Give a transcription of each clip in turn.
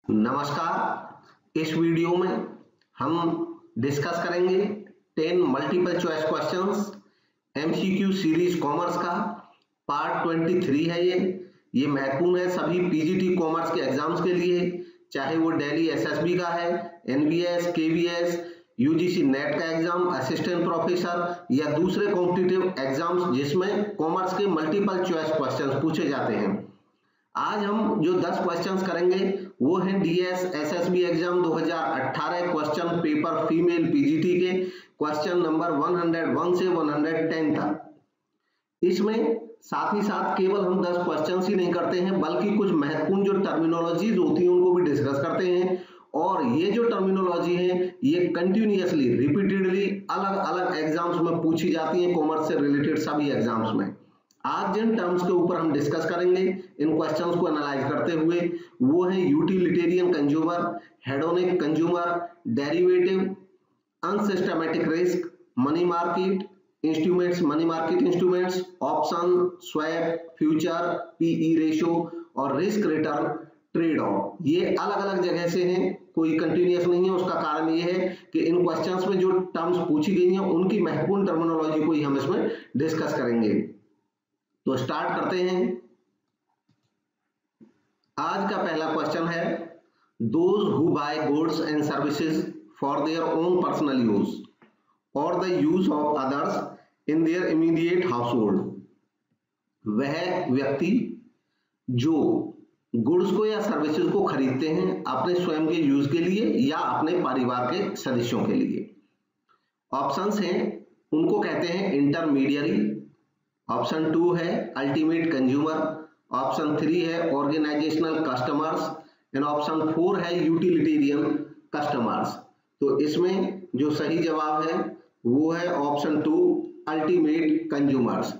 नमस्कार। इस वीडियो में हम डिस्कस करेंगे 10 multiple choice questions MCQ series commerce का पार्ट 23 है। ये महत्वपूर्ण है सभी पीजीटी कॉमर्स के एग्जाम्स के लिए, चाहे वो दिल्ली एसएसबी का है, एनवीएस, केवीएस, यूजीसी नेट का एग्जाम, असिस्टेंट प्रोफेसर या दूसरे कॉम्पिटिटिव एग्जाम्स जिसमें कॉमर्स के मल्टीपल चॉइस क्वेश्चंस पूछे जाते हैं। आज हम जो 10 क्वेश्चंस करेंगे वो हैं DS SSB exam 2018 question paper female PGT के क्वेश्चन नंबर 101 से 110 तक। इसमें साथ ही साथ केवल हम 10 क्वेश्चंस ही नहीं करते हैं बल्कि कुछ महत्वपूर्ण जो टर्मिनोलॉजीज होती हैं उनको भी डिस्कस करते हैं। और ये जो टर्मिनोलॉजी है ये कंटिन्यूअसली रिपीटेडली अलग अलग एग्जाम्स में पूछी जाती है, कॉमर्स से रिलेटेड सभी एग्जाम्स में। आज जिन टर्म्स के ऊपर हम डिस्कस करेंगे इन क्वेश्चंस को एनालाइज करते हुए वो है utilitarian consumer, hedonic consumer, derivative, unsystematic risk, money market instruments, money market instruments, option, swap, future, PE ratio और रिस्क रिटर्न ट्रेड ऑफ। ये अलग अलग जगह से हैं, कोई कंटिन्यूअस नहीं है। उसका कारण ये है कि इन क्वेश्चंस में जो टर्म्स पूछी गई हैं उनकी महत्वपूर्ण टर्मिनोलॉजी को ही हम इसमें डिस्कस करेंगे। तो स्टार्ट करते हैं। आज का पहला क्वेश्चन है those who buy goods and services for their own personal use और the use of others in their immediate household. वह व्यक्ति जो गुड्स को या सर्विसेज को खरीदते हैं अपने स्वयं के यूज के लिए या अपने परिवार के सदस्यों के लिए। ऑप्शंस हैं, उनको कहते हैं इंटरमीडियरी, ऑप्शन 2 है अल्टीमेट कंज्यूमर, ऑप्शन 3 है ऑर्गेनाइजेशनल कस्टमर्स एंड ऑप्शन 4 है यूटिलिटेरियन कस्टमर्स। तो इसमें जो सही जवाब है वो है option 2 ultimate consumers.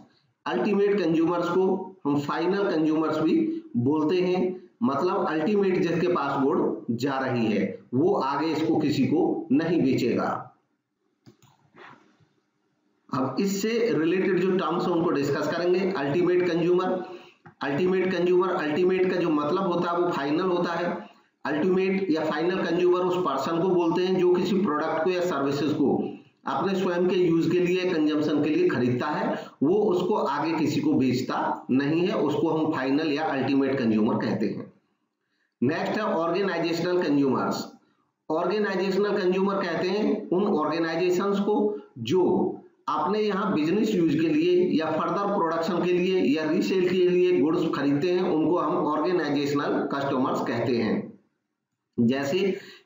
Ultimate consumers को हम फाइनल कंज्यूमर्स भी बोलते हैं, मतलब अल्टीमेट जिसके पास गुड जा रही है वो आगे इसको किसी को नहीं बेचेगा। अब इससे रिलेटेड जो टर्म्स हैं उनको डिस्कस करेंगे। अल्टीमेट कंज्यूमर, अल्टीमेट का जो मतलब होता है वो फाइनल होता है। अल्टीमेट या फाइनल कंज्यूमर उस पर्सन को बोलते हैं जो किसी प्रोडक्ट को या सर्विसेज को अपने स्वयं के यूज के लिए, कंजम्पशन के लिए खरीदता है, वो उसको आगे किसी को बेचता नहीं है, उसको हम फाइनल या अल्टीमेट कंज्यूमर कहते हैं। नेक्स्ट है ऑर्गेनाइजेशनल कंज्यूमर्स। ऑर्गेनाइजेशनल कंज्यूमर कहते हैं उन ऑर्गेनाइजेशंस को जो अपने यहाँ बिजनेस यूज के लिए या फर्दर प्रोडक्शन के लिए या रीसेल के लिए गुड्स खरीदते हैं, उनको हम ऑर्गेनाइजेशनल कस्टमर्स कहते हैं। जैसे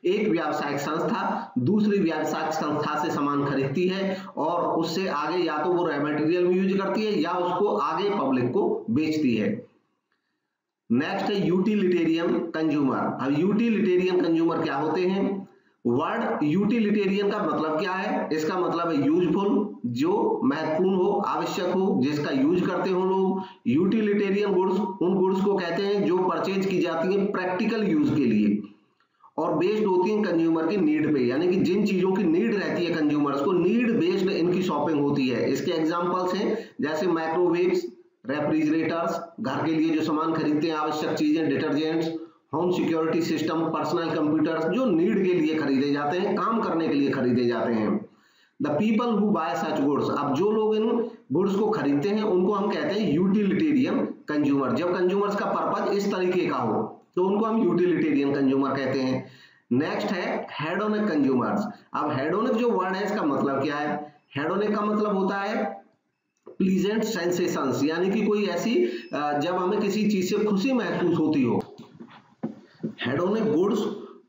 एक व्यावसायिक संस्था दूसरी व्यावसायिक संस्था से सामान खरीदती है और उससे आगे या तो वो रॉ मटेरियल में यूज करती है या उसको आगे पब्लिक को बेचती है। नेक्स्ट है यूटिलिटेरियन कंज्यूमर। अब यूटिलिटेरियन कंज्यूमर क्या होते हैं? वर्ड यूटिलिटेरियन का मतलब क्या है? इसका मतलब है यूजफुल, जो महत्वपूर्ण हो, आवश्यक हो, जिसका यूज करते हो लोग। यूटिलिटेरियन गुड्स उन गुड्स को कहते हैं जो परचेज की जाती है प्रैक्टिकल यूज के लिए और बेस्ड होती है कंज्यूमर की नीड पे, यानी कि जिन चीजों की नीड रहती है कंज्यूमर्स को, नीड बेस्ड इनकी शॉपिंग होती है। इसके एग्जांपल्स हैं जैसे माइक्रोवेव्स, रेफ्रिजरेटर्स, घर के लिए जो सामान खरीदते हैं आवश्यक चीजें, detergents, home security system, personal computers, जो नीड के लिए खरीदे जाते हैं, काम करने के लिए खरीदे जाते हैं। The people who bye such goods, अब जो लोग इन गुड्स को खरीदते हैं उनको हम कहते हैं यूटिलिटेरियन कंज्यूमर। जब कंज्यूमर्स का पर्पज इस तरीके का हो तो उनको हम यूटिलिटेरियन कंज्यूमर कहते हैं। नेक्स्ट है हेडोनिक कंज्यूमर्स। अब हेडोनिक जो वर्ड है इसका मतलब क्या है? हेडोनिक का मतलब होता है प्लीजेंट सेंसेशंस, यानी कि कोई ऐसी जब हमें किसी चीज से खुशी महसूस होती हो। हेडोनिक गुड्स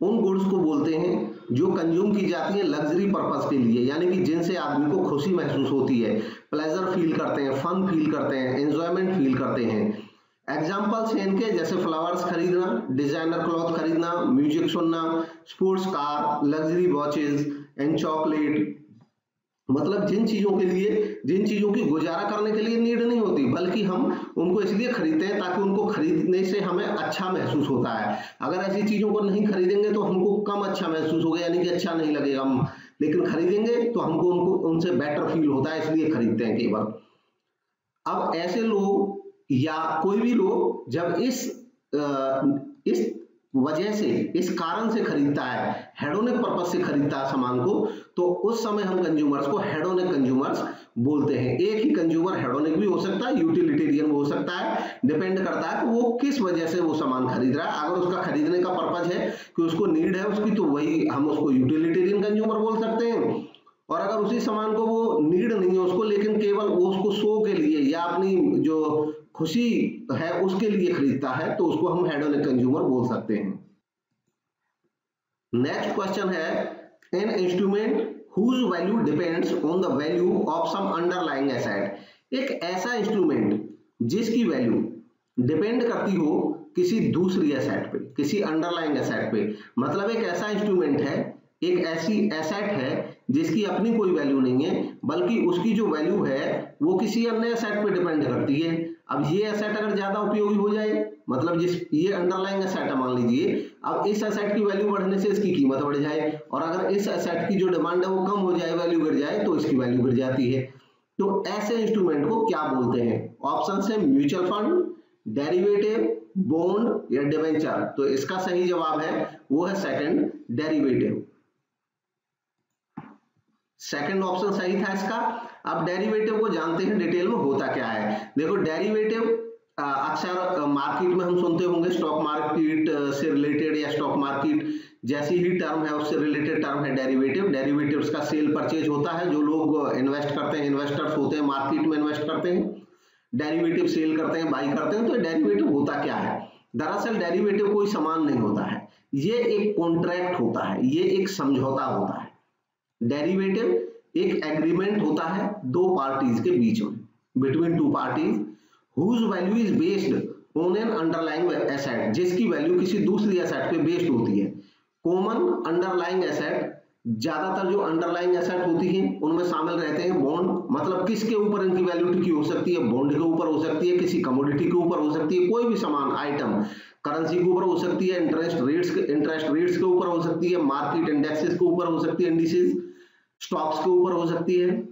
उन गुड्स को बोलते हैं जो कंज्यूम की जाती है लग्जरी पर्पस के लिए, यानी कि जिनसे आदमी को खुशी महसूस होती है, प्लेजर फील करते हैं, फन फील करते हैं, एंजॉयमेंट फील करते हैं। एग्जाम्पल्स हैं इनके जैसे फ्लावर्स खरीदना, डिजाइनर क्लॉथ खरीदना, म्यूजिक सुनना, sports car, luxury watches and chocolate. मतलब जिन चीजों की गुजारा करने के लिए नीड नहीं होती बल्कि हम उनको इसलिए खरीदते हैं ताकि उनको खरीदने से हमें अच्छा महसूस होता है। अगर ऐसी चीजों को नहीं खरीदेंगे तो हमको कम अच्छा महसूस होगा, यानी कि अच्छा नहीं लगेगा हम, लेकिन खरीदेंगे तो हमको उनसे बेटर फील होता है, इसलिए खरीदते हैं केवल। अब ऐसे लोग या कोई भी लोग जब इस वजह से, इस कारण से खरीदता है, हेडोनिक पर्पस से खरीदता है सामान को, तो उस समय हम कंज्यूमर्स को हेडोनिक कंज्यूमर्स बोलते हैं। एक ही कंज्यूमर हेडोनिक भी हो सकता है, यूटिलिटेरियन हो सकता है, डिपेंड करता है कि वो किस वजह से वो सामान खरीद रहा है। अगर उसका खरीदने का पर्पज है कि उसको नीड है उसकी, तो वही हम उसको यूटिलिटेरियन कंज्यूमर बोल सकते हैं। और अगर उसी सामान को वो नीड नहीं है उसको, लेकिन केवल वो उसको शो के लिए या अपनी जो खुशी है उसके लिए खरीदता है, तो उसको हम हेडोनिक कंज्यूमर बोल सकते हैं। नेक्स्ट क्वेश्चन है, an instrument whose value depends on the value of some underlying asset। एक ऐसा इंस्ट्रूमेंट जिसकी वैल्यू डिपेंड करती हो किसी दूसरी एसेट पे, किसी अंडरलाइंग एसेट पे। मतलब एक ऐसा इंस्ट्रूमेंट है, एक ऐसी एसेट है जिसकी अपनी कोई वैल्यू नहीं है, बल्कि उसकी जो वैल्यू है वो किसी अन्य एसेट पे डिपेंड करती है। अब ये एसेट अगर ज्यादा उपयोगी हो जाए, मतलब ये अंडरलाइंग एसेट है मान लीजिए, अब इस एसेट की वैल्यू बढ़ने से इसकी कीमत बढ़ जाए, और अगर इस एसेट की जो डिमांड है वो कम हो जाए, वैल्यू गिर जाए, तो इसकी वैल्यू गिर जाती है। तो ऐसे इंस्ट्रूमेंट को क्या बोलते हैं? ऑप्शन है म्यूचुअल फंड, डेरिवेटिव, बॉन्ड या डिबेंचर। तो इसका सही जवाब है वो है सेकंड, डेरिवेटिव। सेकंड ऑप्शन सही था इसका। अब डेरिवेटिव को जानते हैं डिटेल में होता क्या है। देखो डेरिवेटिव अक्सर मार्केट में हम सुनते होंगे, स्टॉक मार्केट से रिलेटेड या स्टॉक मार्केट जैसी ही टर्म है उससे रिलेटेड टर्म है डेरिवेटिव। डेरिवेटिव्स का सेल परचेज होता है, जो लोग इन्वेस्ट करते हैं, इन्वेस्टर्स होते हैं, मार्केट में इन्वेस्ट करते हैं, डेरिवेटिव सेल करते हैं, बाई करते हैं। तो डेरिवेटिव होता क्या है? दरअसल डेरिवेटिव कोई सामान नहीं होता है, ये एक कॉन्ट्रैक्ट होता है, ये एक समझौता होता है। डेरिवेटिव एक एग्रीमेंट होता है दो पार्टीज के बीच में, between two parties, whose value is based on an underlying asset, जिसकी वैल्यू किसी दूसरी एसेट पे बेस्ड होती है। कॉमन अंडरलाइंग एसेट, ज्यादातर जो अंडरलाइंग एसेट होती हैं उनमें शामिल रहते हैं बॉन्ड। मतलब किसके ऊपर इनकी वैल्यू टिकी हो सकती है? बॉन्ड के ऊपर हो सकती है, किसी कमोडिटी के ऊपर हो सकती है, कोई भी सामान आइटम, करेंसी के ऊपर हो सकती है, इंटरेस्ट रेट्स के ऊपर हो सकती है, मार्केट इंडेक्सेस के ऊपर हो सकती है, इंडिसेस, स्टॉक्स के ऊपर हो सकती है।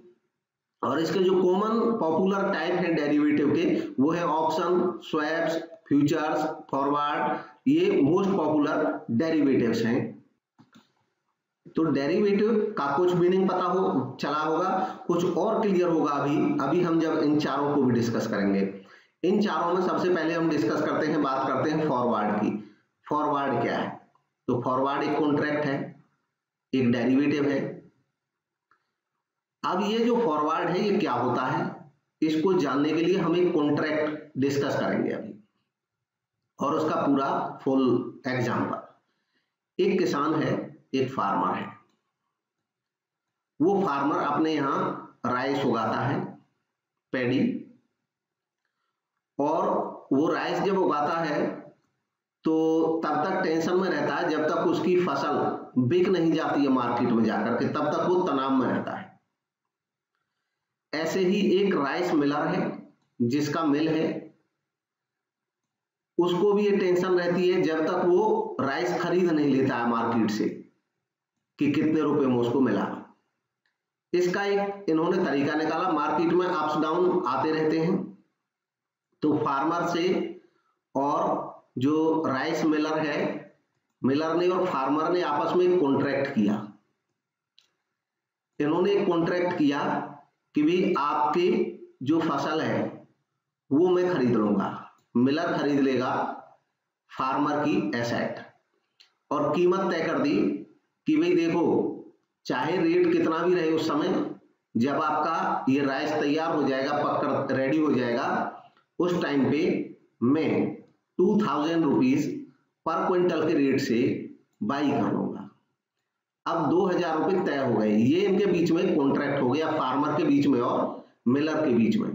और इसके जो कॉमन पॉपुलर टाइप है डेरिवेटिव के, वो है ऑप्शन, स्वैप्स, फ्यूचर्स, फॉरवर्ड, ये मोस्ट पॉपुलर डेरिवेटिव्स हैं। तो डेरिवेटिव का कुछ मीनिंग पता हो चला होगा, कुछ और क्लियर होगा अभी हम जब इन चारों को भी डिस्कस करेंगे। इन चारों में सबसे पहले हम डिस्कस करते हैं, बात करते हैं फॉरवर्ड की। फॉरवर्ड क्या है? तो फॉरवर्ड एक कॉन्ट्रैक्ट है, एक डेरिवेटिव है। अब ये जो फॉरवर्ड है ये क्या होता है, इसको जानने के लिए हम एक कॉन्ट्रैक्ट डिस्कस करेंगे अभी, और उसका पूरा फुल एग्जांपल। एक किसान है, एक फार्मर है, वो फार्मर अपने यहां राइस उगाता है, पैडी, और वो राइस जब उगाता है तो तब तक टेंशन में रहता है जब तक उसकी फसल बिक नहीं जाती है मार्केट में जाकर के, तब तक वो तनाव में रहता है। ऐसे ही एक राइस मिलर है, जिसका मिल है, उसको भी ये टेंशन रहती है जब तक वो राइस खरीद नहीं लेता है मार्केट से कि कितने रुपए में उसको मिला। इसका एक इन्होंने तरीका निकाला, मार्केट में अप्स डाउन आते रहते हैं, तो फार्मर से और जो राइस मिलर है, मिलर ने और फार्मर ने आपस में एक कॉन्ट्रैक्ट किया। इन्होंने एक कॉन्ट्रैक्ट किया कि भी आपकी जो फसल है वो मैं खरीद लूंगा, मिलर खरीद लेगा फार्मर की एसेट, और कीमत तय कर दी कि भाई देखो, चाहे रेट कितना भी रहे उस समय, जब आपका ये राइस तैयार हो जाएगा, पककर रेडी हो जाएगा, उस टाइम पे मैं 2000 रुपीज पर क्विंटल के रेट से बाई कर लूंगा। अब 2000 रुपए तय हो गए, ये इनके बीच में कॉन्ट्रैक्ट हो गया, फार्मर के बीच में और मिलर के बीच में।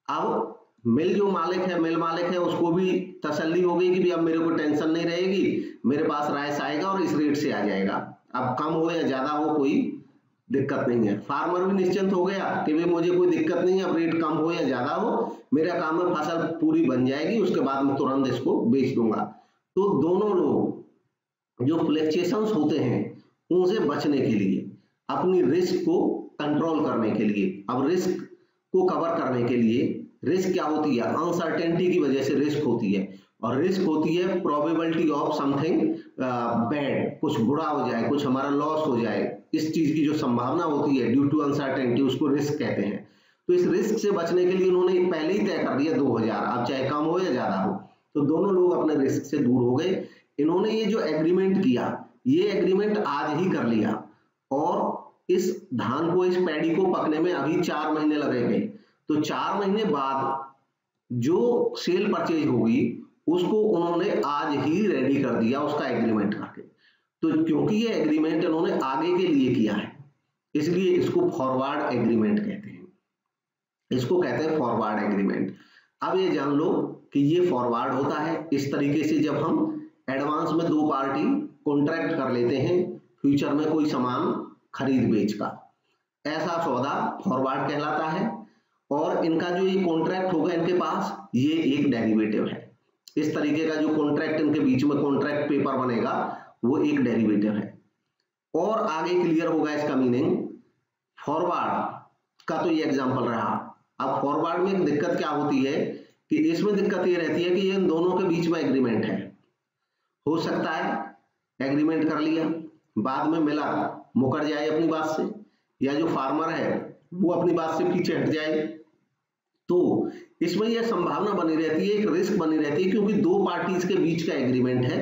अब मिल जो मालिक है, मिल मालिक है, उसको भी तसल्ली हो गई कि भी अब मेरे को टेंशन नहीं रहेगी, मेरे पास राइस आएगा और इस रेट से आ जाएगा, अब कम हो या ज्यादा हो कोई दिक्कत नहीं है। फार्मर भी निश्चिंत हो गया कि भाई मुझे कोई दिक्कत नहीं है, अब रेट कम हो या ज्यादा हो, मेरा काम है फसल पूरी बन जाएगी, उसके बाद मैं तुरंत इसको बेच दूंगा। तो दोनों लोग जो फ्लक्चुएशंस होते हैं उनसे बचने के लिए, अपनी रिस्क को कंट्रोल करने के लिए, अब रिस्क को कवर करने के लिए, रिस्क क्या होती है? अनसर्टेनिटी की वजह से रिस्क होती है, और रिस्क होती है प्रोबेबिलिटी ऑफ समथिंग बैड, कुछ बुरा हो जाए, कुछ हमारा लॉस हो जाए, इस चीज की जो संभावना होती है ड्यू टू अनसर्टेनिटी, उसको रिस्क कहते हैं। तो इस रिस्क से बचने के लिए उन्होंने पहले ही तय कर दिया 2000, अब चाहे कम हो या ज्यादा हो, तो दोनों लोग अपने रिस्क से दूर हो गए। इन्होंने ये जो एग्रीमेंट किया, ये एग्रीमेंट आज ही कर लिया, और इस धान को, इस पैडी को पकने में अभी 4 महीने लगेंगे। तो 4 महीने बाद जो सेल परचेज होगी उसको उन्होंने आज ही रेडी कर दिया, उसका एग्रीमेंट करके। तो क्योंकि ये एग्रीमेंट इन्होंने आगे के लिए किया है, इसलिए इसको फॉरवर्ड एग्रीमेंट कहते हैं, इसको कहते हैं फॉरवर्ड एग्रीमेंट। अब ये जान लो कि ये फॉरवर्ड होता है इस तरीके से, जब हम एडवांस में दो पार्टी कॉन्ट्रैक्ट कर लेते हैं फ्यूचर में कोई सामान खरीद बेच का, ऐसा सौदा फॉरवर्ड कहलाता है। और इनका जो ये कॉन्ट्रैक्ट होगा इनके पास, ये एक डेरिवेटिव है। इस तरीके का जो कॉन्ट्रैक्ट इनके बीच में कॉन्ट्रैक्ट पेपर बनेगा, वो एक डेरिवेटिव है। और आगे क्लियर होगा इसका मीनिंग। फॉरवर्ड का तो ये एग्जांपल रहा। अब फॉरवर्ड में एक दिक्कत क्या होती है कि इसमें दिक्कत ये रहती है कि ये इन दोनों के बीच में एग्रीमेंट है। हो सकता है एग्रीमेंट कर लिया, बाद में मिलर मुकर जाए अपनी बात से, या जो फार्मर है वो अपनी बात से पीछे हट जाए। तो इसमें यह संभावना बनी रहती है, एक रिस्क बनी रहती है, क्योंकि दो पार्टीज के बीच का एग्रीमेंट है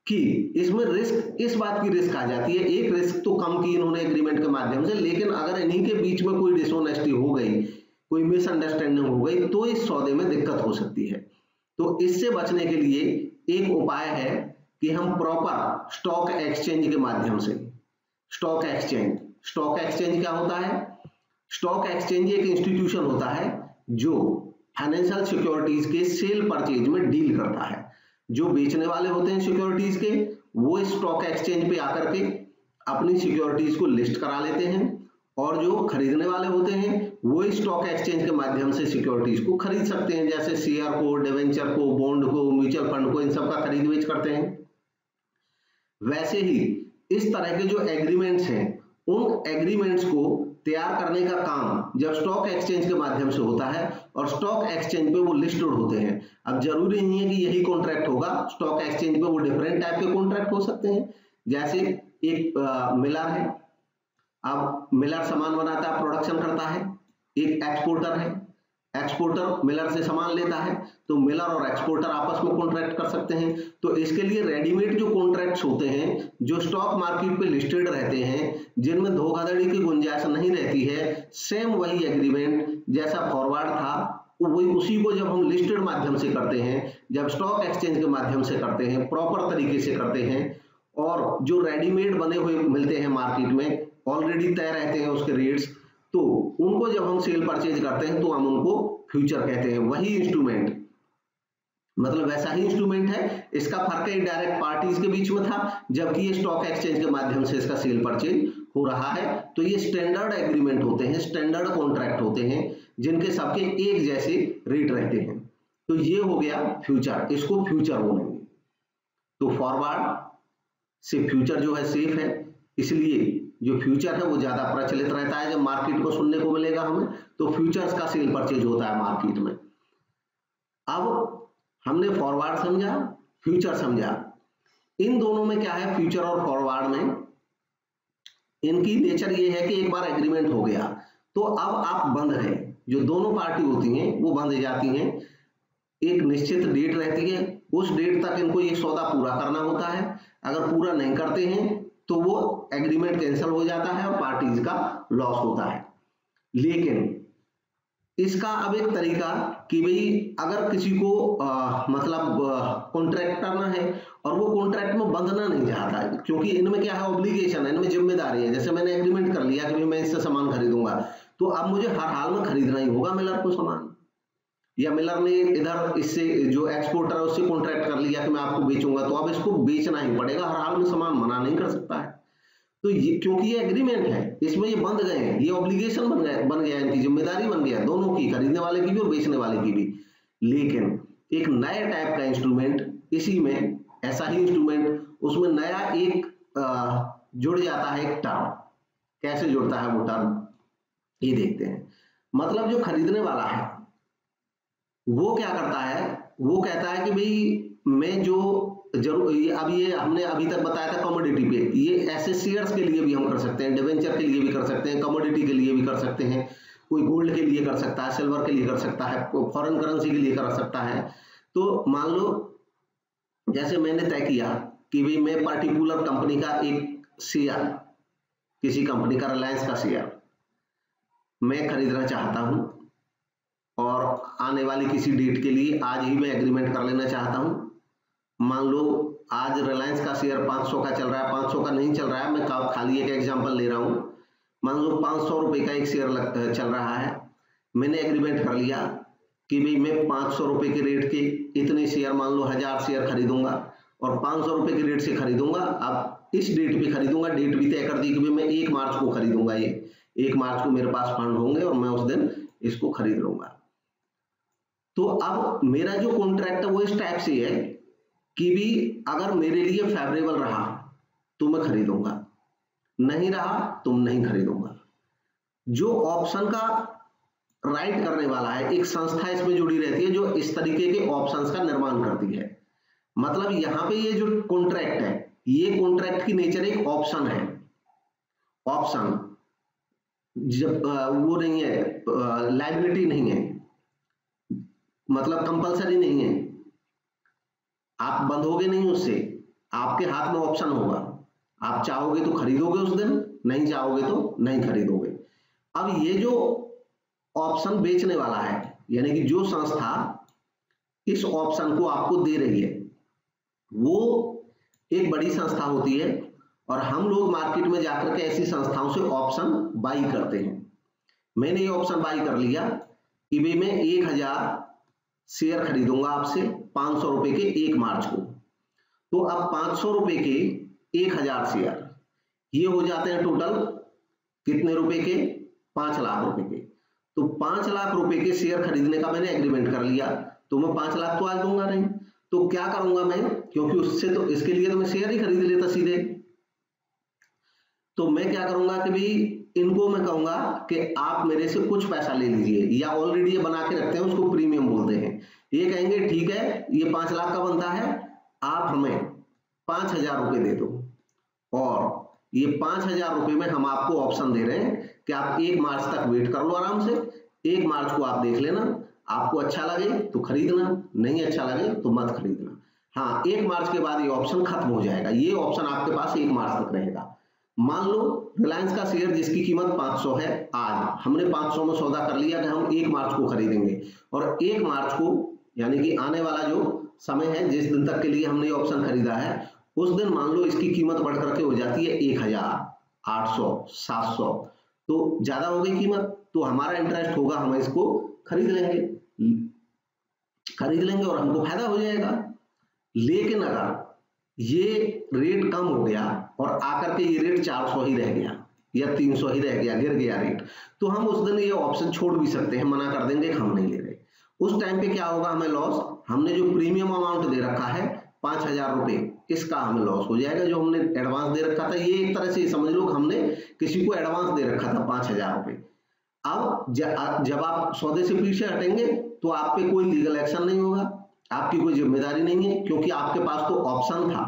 कि इसमें रिस्क, इस बात की रिस्क आ जाती है। एक रिस्क तो कम की इन्होंने एग्रीमेंट के माध्यम से, लेकिन अगर इन्हीं के बीच में कोई डिसऑनेस्टी हो गई, कोई मिसअंडरस्टैंडिंग हो गई, तो इस सौदे में दिक्कत हो सकती है। तो इससे बचने के लिए एक उपाय है कि हम प्रॉपर स्टॉक एक्सचेंज के माध्यम से, स्टॉक एक्सचेंज क्या होता है? स्टॉक एक्सचेंज एक इंस्टीट्यूशन होता है जो फाइनेंशियल सिक्योरिटीज के सेल परचेज में डील करता है। जो बेचने वाले होते हैं सिक्योरिटीज के, वो स्टॉक एक्सचेंज पे आकर के अपनी सिक्योरिटीज को लिस्ट करा लेते हैं, और जो खरीदने वाले होते हैं वो स्टॉक एक्सचेंज के माध्यम से सिक्योरिटीज को खरीद सकते हैं, जैसे शेयर को, डिवेंचर को, बॉन्ड को, म्यूचुअल फंड को, इन सब का खरीद बेच करते हैं। वैसे ही इस तरह के जो एग्रीमेंट्स हैं, उन एग्रीमेंट्स को तैयार करने का काम जब स्टॉक एक्सचेंज के माध्यम से होता है, और स्टॉक एक्सचेंज पे वो लिस्टेड होते हैं। अब जरूरी नहीं है कि यही कॉन्ट्रैक्ट होगा, स्टॉक एक्सचेंज पे वो डिफरेंट टाइप के कॉन्ट्रैक्ट हो सकते हैं। जैसे एक मिलर है, अब मिलर सामान बनाता है, प्रोडक्शन करता है। एक एक्सपोर्टर है, एक्सपोर्टर मिलर से सामान लेता है, तो मिलर और एक्सपोर्टर आपस में कॉन्ट्रैक्ट कर सकते हैं। तो इसके लिए रेडीमेड जो कॉन्ट्रैक्ट्स होते हैं, जो स्टॉक मार्केट पे लिस्टेड रहते हैं, जिनमें धोखाधड़ी की गुंजाइश नहीं रहती है, सेम वही एग्रीमेंट जैसा फॉरवर्ड था, वही उसी को जब हम लिस्टेड माध्यम से करते हैं, जब स्टॉक एक्सचेंज के माध्यम से करते हैं, प्रॉपर तरीके से करते हैं, और जो रेडीमेड बने हुए मिलते हैं मार्केट में, ऑलरेडी तय रहते हैं उसके रेट्स, तो उनको जब हम सेल परचेज करते हैं तो हम उनको फ्यूचर कहते हैं। वही इंस्ट्रूमेंट, मतलब वैसा ही इंस्ट्रूमेंट है, इसका फर्क है डायरेक्ट पार्टीज के बीच में था, जबकि ये स्टॉक एक्सचेंज के माध्यम से इसका सेल परचेज हो रहा है। तो ये स्टैंडर्ड एग्रीमेंट होते हैं, स्टैंडर्ड कॉन्ट्रैक्ट होते हैं, जिनके सबके एक जैसे रेट रहते हैं। तो ये हो गया फ्यूचर, इसको फ्यूचर बोलेंगे। तो फॉरवर्ड से फ्यूचर जो है सेफ है, इसलिए जो फ्यूचर है वो ज्यादा प्रचलित रहता है। जब मार्केट को सुनने को मिलेगा हमें, तो फ्यूचर्स का सेल परचेज होता है मार्केट में। अब हमने फॉरवर्ड समझा, फ्यूचर समझा। इन दोनों में क्या है, फ्यूचर और फॉरवर्ड में इनकी नेचर ये है कि एक बार एग्रीमेंट हो गया तो अब आप बंध गए, जो दोनों पार्टी होती हैं वो बंध जाती हैं। एक निश्चित डेट रहती है, उस डेट तक इनको ये सौदा पूरा करना होता है। अगर पूरा नहीं करते हैं तो वो एग्रीमेंट कैंसिल हो जाता है और पार्टीज का लॉस होता है। लेकिन इसका अब एक तरीका कि भाई अगर किसी को मतलब कॉन्ट्रैक्ट करना है और वो कॉन्ट्रैक्ट में बंधना नहीं चाहता है, क्योंकि इनमें क्या है, ऑब्लिगेशन है, इनमें जिम्मेदारी है। जैसे मैंने एग्रीमेंट कर लिया कि भाई मैं इससे सामान खरीदूंगा, तो अब मुझे हर हाल में खरीदना ही होगा मिलर को सामान, या मिलर ने इधर इससे जो एक्सपोर्टर है उससे कॉन्ट्रैक्ट कर लिया कि मैं आपको बेचूंगा, तो अब इसको बेचना ही पड़ेगा, हर हाल में सामान मना नहीं कर सकता है। तो ये क्योंकि ये एग्रीमेंट है, इसमें ये बंध गए हैं, ये ऑब्लिगेशन बन गया, इनकी जिम्मेदारी बन गया, दोनों की, खरीदने वाले की भी और बेचने वाले की भी। लेकिन एक नए टाइप का इंस्ट्रूमेंट, इसी में ऐसा ही इंस्ट्रूमेंट, उसमें नया एक जुड़ जाता है, एक टर्म। कैसे जुड़ता है वो टर्म, ये देखते हैं। मतलब जो खरीदने वाला है वो क्या करता है, वो कहता है कि भाई में जो जरूर अब ये हमने अभी तक बताया था कमोडिटी पे, ये ऐसे शेयर्स के लिए भी हम कर सकते हैं, डिवेंचर के लिए भी कर सकते हैं, कमोडिटी के लिए भी कर सकते हैं, कोई गोल्ड के लिए कर सकता है, सिल्वर के लिए कर सकता है, फॉरेन करेंसी के लिए कर सकता है। तो मान लो जैसे मैंने तय किया कि भाई मैं पर्टिकुलर कंपनी का एक शेयर, किसी कंपनी का रिलायंस का शेयर मैं खरीदना चाहता हूं और आने वाली किसी डेट के लिए आज ही मैं एग्रीमेंट कर लेना चाहता हूं। मान लो आज रिलायंस का शेयर 500 का चल रहा है, 500 का नहीं चल रहा है, मैं खाली एक एग्जांपल ले रहा हूं। मान लो 500 रुपए का एक शेयर चल रहा है, मैंने एग्रीमेंट कर लिया कि भाई मैं 500 रुपए के रेट के इतने शेयर, मान लो 1000 शेयर खरीदूंगा और 500 रुपए के रेट से खरीदूंगा। अब इस डेट पे खरीदूंगा, डेट भी तय कर दी कि भाई मैं 1 मार्च को खरीदूंगा, ये 1 मार्च को मेरे पास फंड होंगे और मैं उस दिन इसको खरीद लूंगा। तो अब मेरा जो कॉन्ट्रैक्ट है वो इस टाइप से है कि भी अगर मेरे लिए फेवरेबल रहा तो मैं खरीदूंगा, नहीं रहा तो नहीं खरीदूंगा। जो ऑप्शन का राइट करने वाला है, एक संस्था इसमें जुड़ी रहती है जो इस तरीके के ऑप्शंस का निर्माण करती है। मतलब यहाँ पे ये जो कॉन्ट्रैक्ट है, ये कॉन्ट्रैक्ट की नेचर एक ऑप्शन है। ऑप्शन जब वो नहीं है, लायबिलिटी नहीं है, मतलब कंपलसरी नहीं है, आप बंधोगे नहीं उससे, आपके हाथ में ऑप्शन होगा। आप चाहोगे तो खरीदोगे उस दिन, नहीं चाहोगे तो नहीं खरीदोगे। अब ये जो ऑप्शन बेचने वाला है, यानी कि जो संस्था इस ऑप्शन को आपको दे रही है, वो एक बड़ी संस्था होती है और हम लोग मार्केट में जाकर के ऐसी संस्थाओं से ऑप्शन बाई करते हैं। मैंने ये ऑप्शन बाई कर लिया कि भाई मैं 1000 शेयर खरीदूंगा आपसे 500 रुपए के 1 मार्च को। तो अब 500 रुपए के 1000 शेयर, ये हो जाते हैं टोटल कितने रुपए के? 5 लाख रुपए के। तो 5 लाख रुपए के शेयर खरीदने का मैंने एग्रीमेंट कर लिया, तो मैं 5 लाख तो आज दूंगा नहीं, तो क्या करूंगा मैं, क्योंकि उससे तो इसके लिए तो मैं शेयर ही खरीद लेता सीधे। तो मैं क्या करूंगा कि भाई इनको मैं कहूंगा कि आप मेरे से कुछ पैसा ले लीजिए, या ऑलरेडी ये बना के रखते हैं, उसको प्रीमियम बोलते हैं। ये कहेंगे ठीक है ये 5 लाख का बनता है, आप हमें 5000 रुपए दे दो, और ये 5000 रुपए में हम आपको ऑप्शन दे रहे हैं कि आप 1 मार्च तक वेट कर लो आराम से। 1 मार्च को आप देख लेना, आपको अच्छा लगे तो खरीदना, नहीं अच्छा लगे तो मत खरीदना। हाँ, 1 मार्च के बाद ये ऑप्शन खत्म हो जाएगा, ये ऑप्शन आपके पास 1 मार्च तक रहेगा। मान लो रिलायंस का शेयर जिसकी कीमत 500 है, आज हमने 500 में सौदा कर लिया कि हम 1 मार्च को खरीदेंगे, और 1 मार्च को यानी कि आने वाला जो समय है, जिस दिन तक के लिए हमने ये ऑप्शन खरीदा है, उस दिन मान लो इसकी कीमत बढ़ करके हो जाती है 1000, 800, 700, तो ज्यादा हो गई कीमत, तो हमारा इंटरेस्ट होगा, हम इसको खरीद लेंगे और हमको फायदा हो जाएगा। लेकिन अगर ये रेट कम हो गया और आकर के ये रेट 400 ही रह गया या 300 ही रह गया, गिर गया रेट, तो हम उस दिन ये ऑप्शन छोड़ भी सकते हैं, मना कर देंगे हम नहीं ले रहे। उस टाइम पे क्या होगा, हमें लॉस, हमने जो प्रीमियम अमाउंट दे रखा है 5000 रुपए, इसका हमें लॉस हो जाएगा। जो हमने एडवांस दे रखा था, ये एक तरह से समझ लो हमने किसी को एडवांस दे रखा था 5000 रुपए। अब जब आप सौदे से पीछे हटेंगे तो आप पे कोई लीगल एक्शन नहीं होगा, आपकी कोई जिम्मेदारी नहीं है, क्योंकि आपके पास तो ऑप्शन था,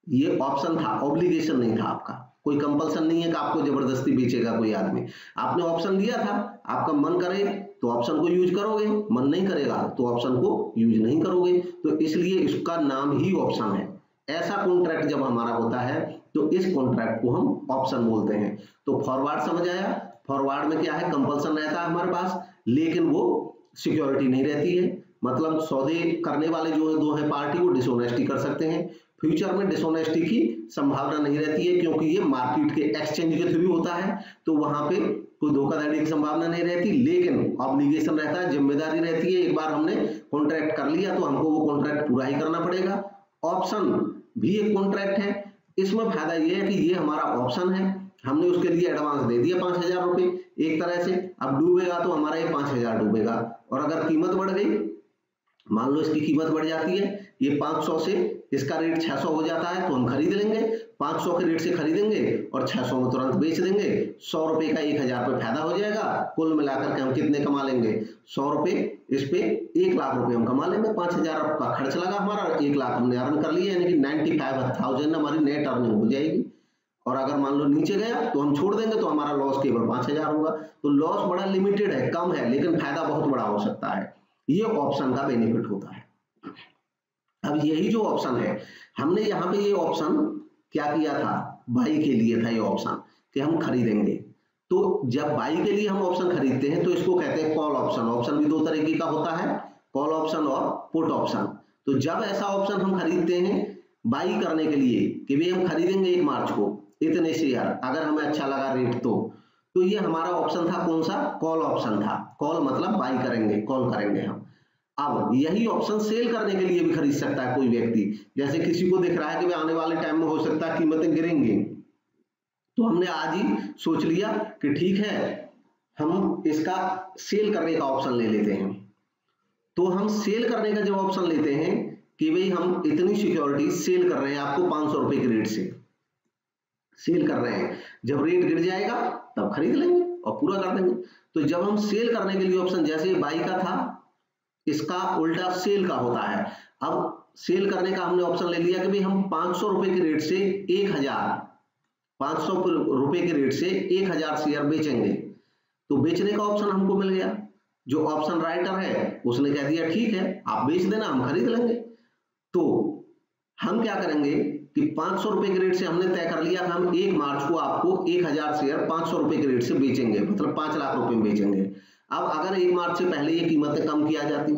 ये ऑप्शन था, ऑब्लिगेशन नहीं था आपका, कोई कंपल्सन नहीं है कि आपको जबरदस्ती बेचेगा कोई आदमी। आपने ऑप्शन दिया था, आपका मन करे तो ऑप्शन को यूज करोगे, मन नहीं करेगा तो ऑप्शन को यूज नहीं करोगे, तो इसलिए इसका नाम ही ऑप्शन है। ऐसा कॉन्ट्रैक्ट जब हमारा होता है तो इस कॉन्ट्रैक्ट को हम ऑप्शन बोलते हैं। तो फॉरवर्ड समझ आया? फॉरवर्ड में क्या है, कंपल्सन रहता है हमारे पास, लेकिन वो सिक्योरिटी नहीं रहती है। मतलब सौदे करने वाले जो है दो है पार्टी, वो डिसऑनेस्टी कर सकते हैं। फ्यूचर में डिसऑनेस्टी की संभावना नहीं रहती है, क्योंकि ये मार्केट के एक्सचेंज के थ्रू होता है, तो वहां पे कोई धोखाधड़ी की संभावना नहीं रहती। लेकिन ऑब्लिगेशन रहता है, जिम्मेदारी रहती है, एक बार हमने कॉन्ट्रैक्ट कर लिया तो हमको वो कॉन्ट्रैक्ट पूरा ही करना पड़ेगा। ऑप्शन भी एक कॉन्ट्रैक्ट है, इसमें फायदा ये है कि ये हमारा ऑप्शन है, हमने उसके लिए एडवांस दे दिया 5000 रुपए एक तरह से। अब डूबेगा तो हमारा ये 5000 डूबेगा, और अगर कीमत बढ़ गई, मान लो इसकी कीमत बढ़ जाती है, ये 500 से इसका रेट 600 हो जाता है, तो हम खरीद लेंगे। 500 के रेट से खरीदेंगे और 600 में तुरंत बेच देंगे, 100 रुपए का 1000 रुपये फायदा हो जाएगा। कुल मिलाकर के हम कितने कमा लेंगे? 100 रुपये, इस पे 1 लाख रुपए हम कमा लेंगे। 5000 का खर्च लगा हमारा, 1 लाख हमने अर्न कर लिया, यानी कि 95,000 हमारी नेट अर्निंग हो जाएगी। और अगर मान लो नीचे गया तो हम छोड़ देंगे, तो हमारा लॉस केवल 5000 होगा। तो लॉस बड़ा लिमिटेड है, कम है, लेकिन फायदा बहुत बड़ा हो सकता है। ये ऑप्शन का बेनिफिट होता है। अब यही जो ऑप्शन है, हमने यहाँ पे ये ऑप्शन क्या किया था? बाई के लिए था ये ऑप्शन कि हम खरीदेंगे। तो जब बाई के लिए हम ऑप्शन खरीदते हैं तो इसको कहते हैं कॉल ऑप्शन। ऑप्शन भी दो तरीके का होता है, कॉल ऑप्शन और पुट ऑप्शन। तो जब ऐसा ऑप्शन हम खरीदते हैं बाई करने के लिए कि भाई हम खरीदेंगे 1 मार्च को इतने शेयर, अगर हमें अच्छा लगा रेट तो ये हमारा ऑप्शन था कौन सा? कॉल ऑप्शन था। कॉल मतलब बाई करेंगे, कॉल करेंगे हम। अब यही ऑप्शन सेल करने के लिए भी खरीद सकता है कोई व्यक्ति। जैसे किसी को दिख रहा है कि आने वाले टाइम में हो सकता है कीमतें गिरेंगी, तो हमने आज ही सोच लिया कि ठीक है हम इसका सेल करने का ऑप्शन ले लेते हैं। तो हम सेल करने का जब ऑप्शन लेते हैं कि भाई हम इतनी सिक्योरिटी सेल कर रहे हैं, आपको 500 रुपए के रेट से सेल कर रहे हैं, जब रेट गिर जाएगा तब खरीद लेंगे और पूरा कर देंगे। तो जब हम सेल करने के लिए ऑप्शन, जैसे बाई का था, इसका उल्टा सेल का होता है। अब सेल करने का हमने ऑप्शन ले लिया कि भाई हम 500 रुपए के रेट से 500 रुपए के रेट से 1000 शेयर बेचेंगे। तो बेचने का ऑप्शन हमको मिल गया। जो ऑप्शन राइटर है उसने कह दिया ठीक है आप बेच देना, हम खरीद लेंगे। तो हम क्या करेंगे कि 500 रुपए के रेट से हमने तय कर लिया कि हम 1 मार्च को आपको 1000 शेयर 500 रुपए के रेट से बेचेंगे, मतलब 5 लाख रुपए में बेचेंगे। अब अगर 1 मार्च से पहले ये कीमतें कम किया जाती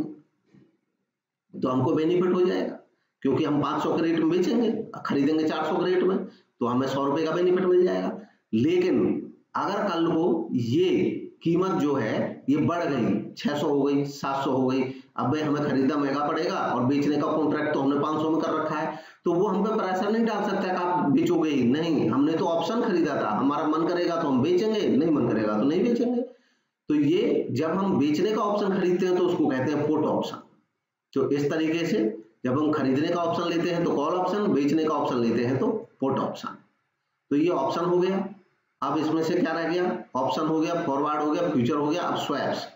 तो हमको बेनिफिट हो जाएगा, क्योंकि हम 500 के रेट में बेचेंगे, खरीदेंगे 400 के रेट में, तो हमें 100 रुपए का बेनिफिट मिल जाएगा। लेकिन अगर कल को ये कीमत जो है ये बढ़ गई, 600 हो गई, 700 हो गई, अब भाई हमें खरीदना महंगा पड़ेगा और बेचने का कॉन्ट्रैक्ट तो हमने 500 में कर रखा है, तो वो हम पे प्रेशर नहीं डाल सकता कि आप बेचोगे ही नहीं। हमने तो ऑप्शन खरीदा था, हमारा मन करेगा तो हम बेचेंगे, नहीं मन करेगा तो नहीं बेचेंगे। तो ये जब हम बेचने का ऑप्शन खरीदते हैं तो उसको कहते हैं पुट ऑप्शन। तो इस तरीके से जब हम खरीदने का ऑप्शन लेते हैं तो कॉल ऑप्शन, बेचने का ऑप्शन लेते हैं तो पुट ऑप्शन। तो ये ऑप्शन हो गया। अब इसमें से क्या रह गया? ऑप्शन हो गया, फॉरवर्ड हो गया, फ्यूचर हो गया। अब स्वैप्स,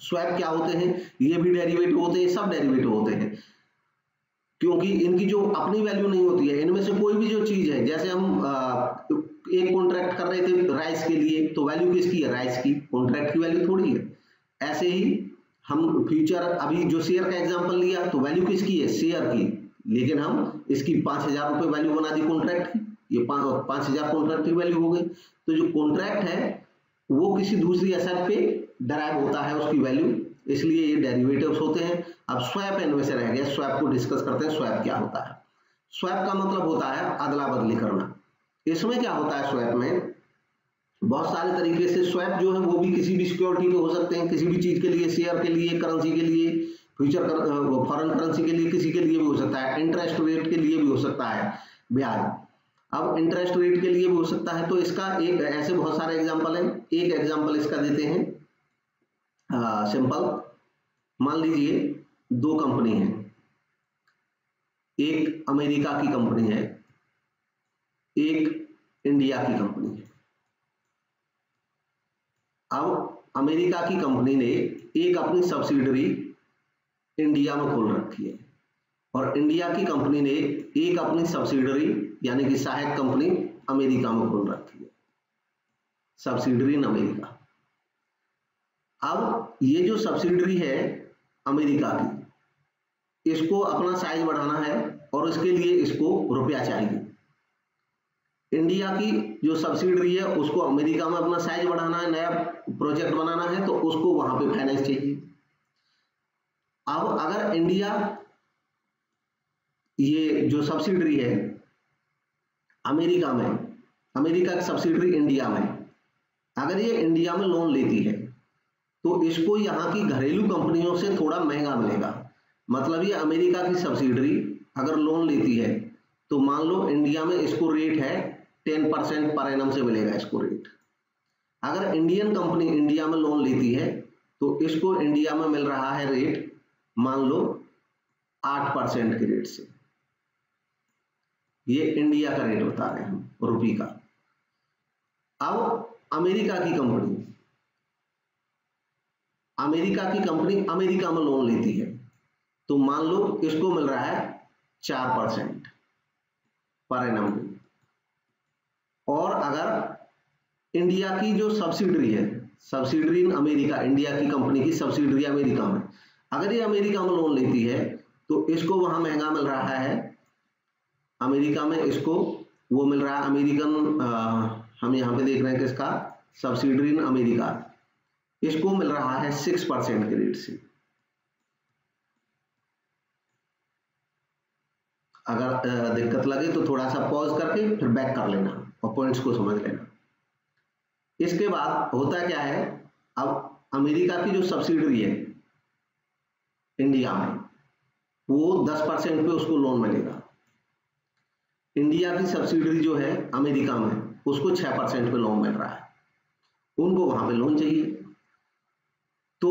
स्वैप क्या होते हैं? ये भी डेरिवेटिव होते हैं, सब डेरिवेटिव होते हैं, क्योंकि इनकी जो अपनी वैल्यू नहीं होती है। इनमें से कोई भी जो चीज है, जैसे हम एक कॉन्ट्रैक्ट कर रहे थे राइस के लिए, तो वैल्यू किसकी है? राइस की, कॉन्ट्रैक्ट की वैल्यू थोड़ी है। ऐसे ही हम फ्यूचर, अभी जो शेयर का एग्जांपल लिया, तो वैल्यू किसकी है? शेयर की, लेकिन हम इसकी 5000 रुपए वैल्यू बना दी कॉन्ट्रैक्ट की, ये 5000 कॉन्ट्रैक्ट की वैल्यू हो गई। तो जो कॉन्ट्रैक्ट है वो किसी दूसरी एसेट पे डराइव होता है उसकी वैल्यू, इसलिए ये डेरिवेटिव्स होते हैं। अब स्वैप इनमें से रह गया, स्वैप को डिस्कस करते हैं। स्वैप क्या होता है? स्वैप का मतलब होता है अदला बदली करना। इसमें क्या होता है? स्वैप में बहुत सारे तरीके से स्वैप जो है वो भी किसी भी सिक्योरिटी पे हो सकते हैं, किसी भी चीज के लिए, शेयर के लिए, करेंसी के लिए, फ्यूचर फॉरेन करेंसी के लिए, किसी के लिए भी हो सकता है, इंटरेस्ट रेट के लिए भी हो सकता है, ब्याज। अब इंटरेस्ट रेट के लिए भी हो सकता है। तो इसका एक ऐसे बहुत सारे एग्जांपल है। एक एग्जांपल इसका देते हैं सिंपल। मान लीजिए 2 कंपनी है, एक अमेरिका की कंपनी है, एक इंडिया की कंपनी है। अब अमेरिका की कंपनी ने एक अपनी सब्सिडरी इंडिया में खोल रखी है और इंडिया की कंपनी ने एक अपनी सब्सिडरी यानी कि सहायक कंपनी अमेरिका में खोल रखी है, सब्सिडरी इन अमेरिका। अब ये जो सब्सिडरी है अमेरिका की, इसको अपना साइज बढ़ाना है और इसके लिए इसको रुपया चाहिए। इंडिया की जो सब्सिडरी है उसको अमेरिका में अपना साइज बढ़ाना है, नया प्रोजेक्ट बनाना है, तो उसको वहां पे फाइनेंस चाहिए। अब अगर इंडिया, ये जो सब्सिडरी है अमेरिका में, अमेरिका की सब्सिडरी इंडिया में, अगर ये इंडिया में लोन लेती है तो इसको यहाँ की घरेलू कंपनियों से थोड़ा महंगा मिलेगा। मतलब ये अमेरिका की सब्सिडरी अगर लोन लेती है तो मान लो इंडिया में इसको रेट है 10% पर एनम से मिलेगा इसको रेट। अगर इंडियन कंपनी इंडिया में लोन लेती है तो इसको इंडिया में मिल रहा है रेट मान लो 8% के रेट से। ये इंडिया का रेट बता रहे हैं हम, रुपये का। अब अमेरिका की कंपनी अमेरिका में लोन लेती है, तो मान लो इसको मिल रहा है 4% पर एनम। और अगर इंडिया की जो सब्सिडरी है, सब्सिडरी इन अमेरिका, इंडिया की कंपनी की सब्सिडरी अमेरिका में, अगर ये अमेरिका में लोन लेती है तो इसको वहां महंगा मिल रहा है, अमेरिका में इसको वो मिल रहा है अमेरिकन, हम यहां पे देख रहे हैं किसका, सब्सिडरी इन अमेरिका, इसको मिल रहा है 6% के रेट से। अगर दिक्कत लगे तो थोड़ा सा पॉज करके फिर बैक कर लेना और पॉइंट्स को समझ लेना। इसके बाद होता क्या है, अब अमेरिका की जो सब्सिडरी है इंडिया में, वो 10% पे उसको लोन मिलेगा। इंडिया की सब्सिडरी जो है अमेरिका में, उसको 6% पे लोन मिल रहा है, उनको वहां पे लोन चाहिए। तो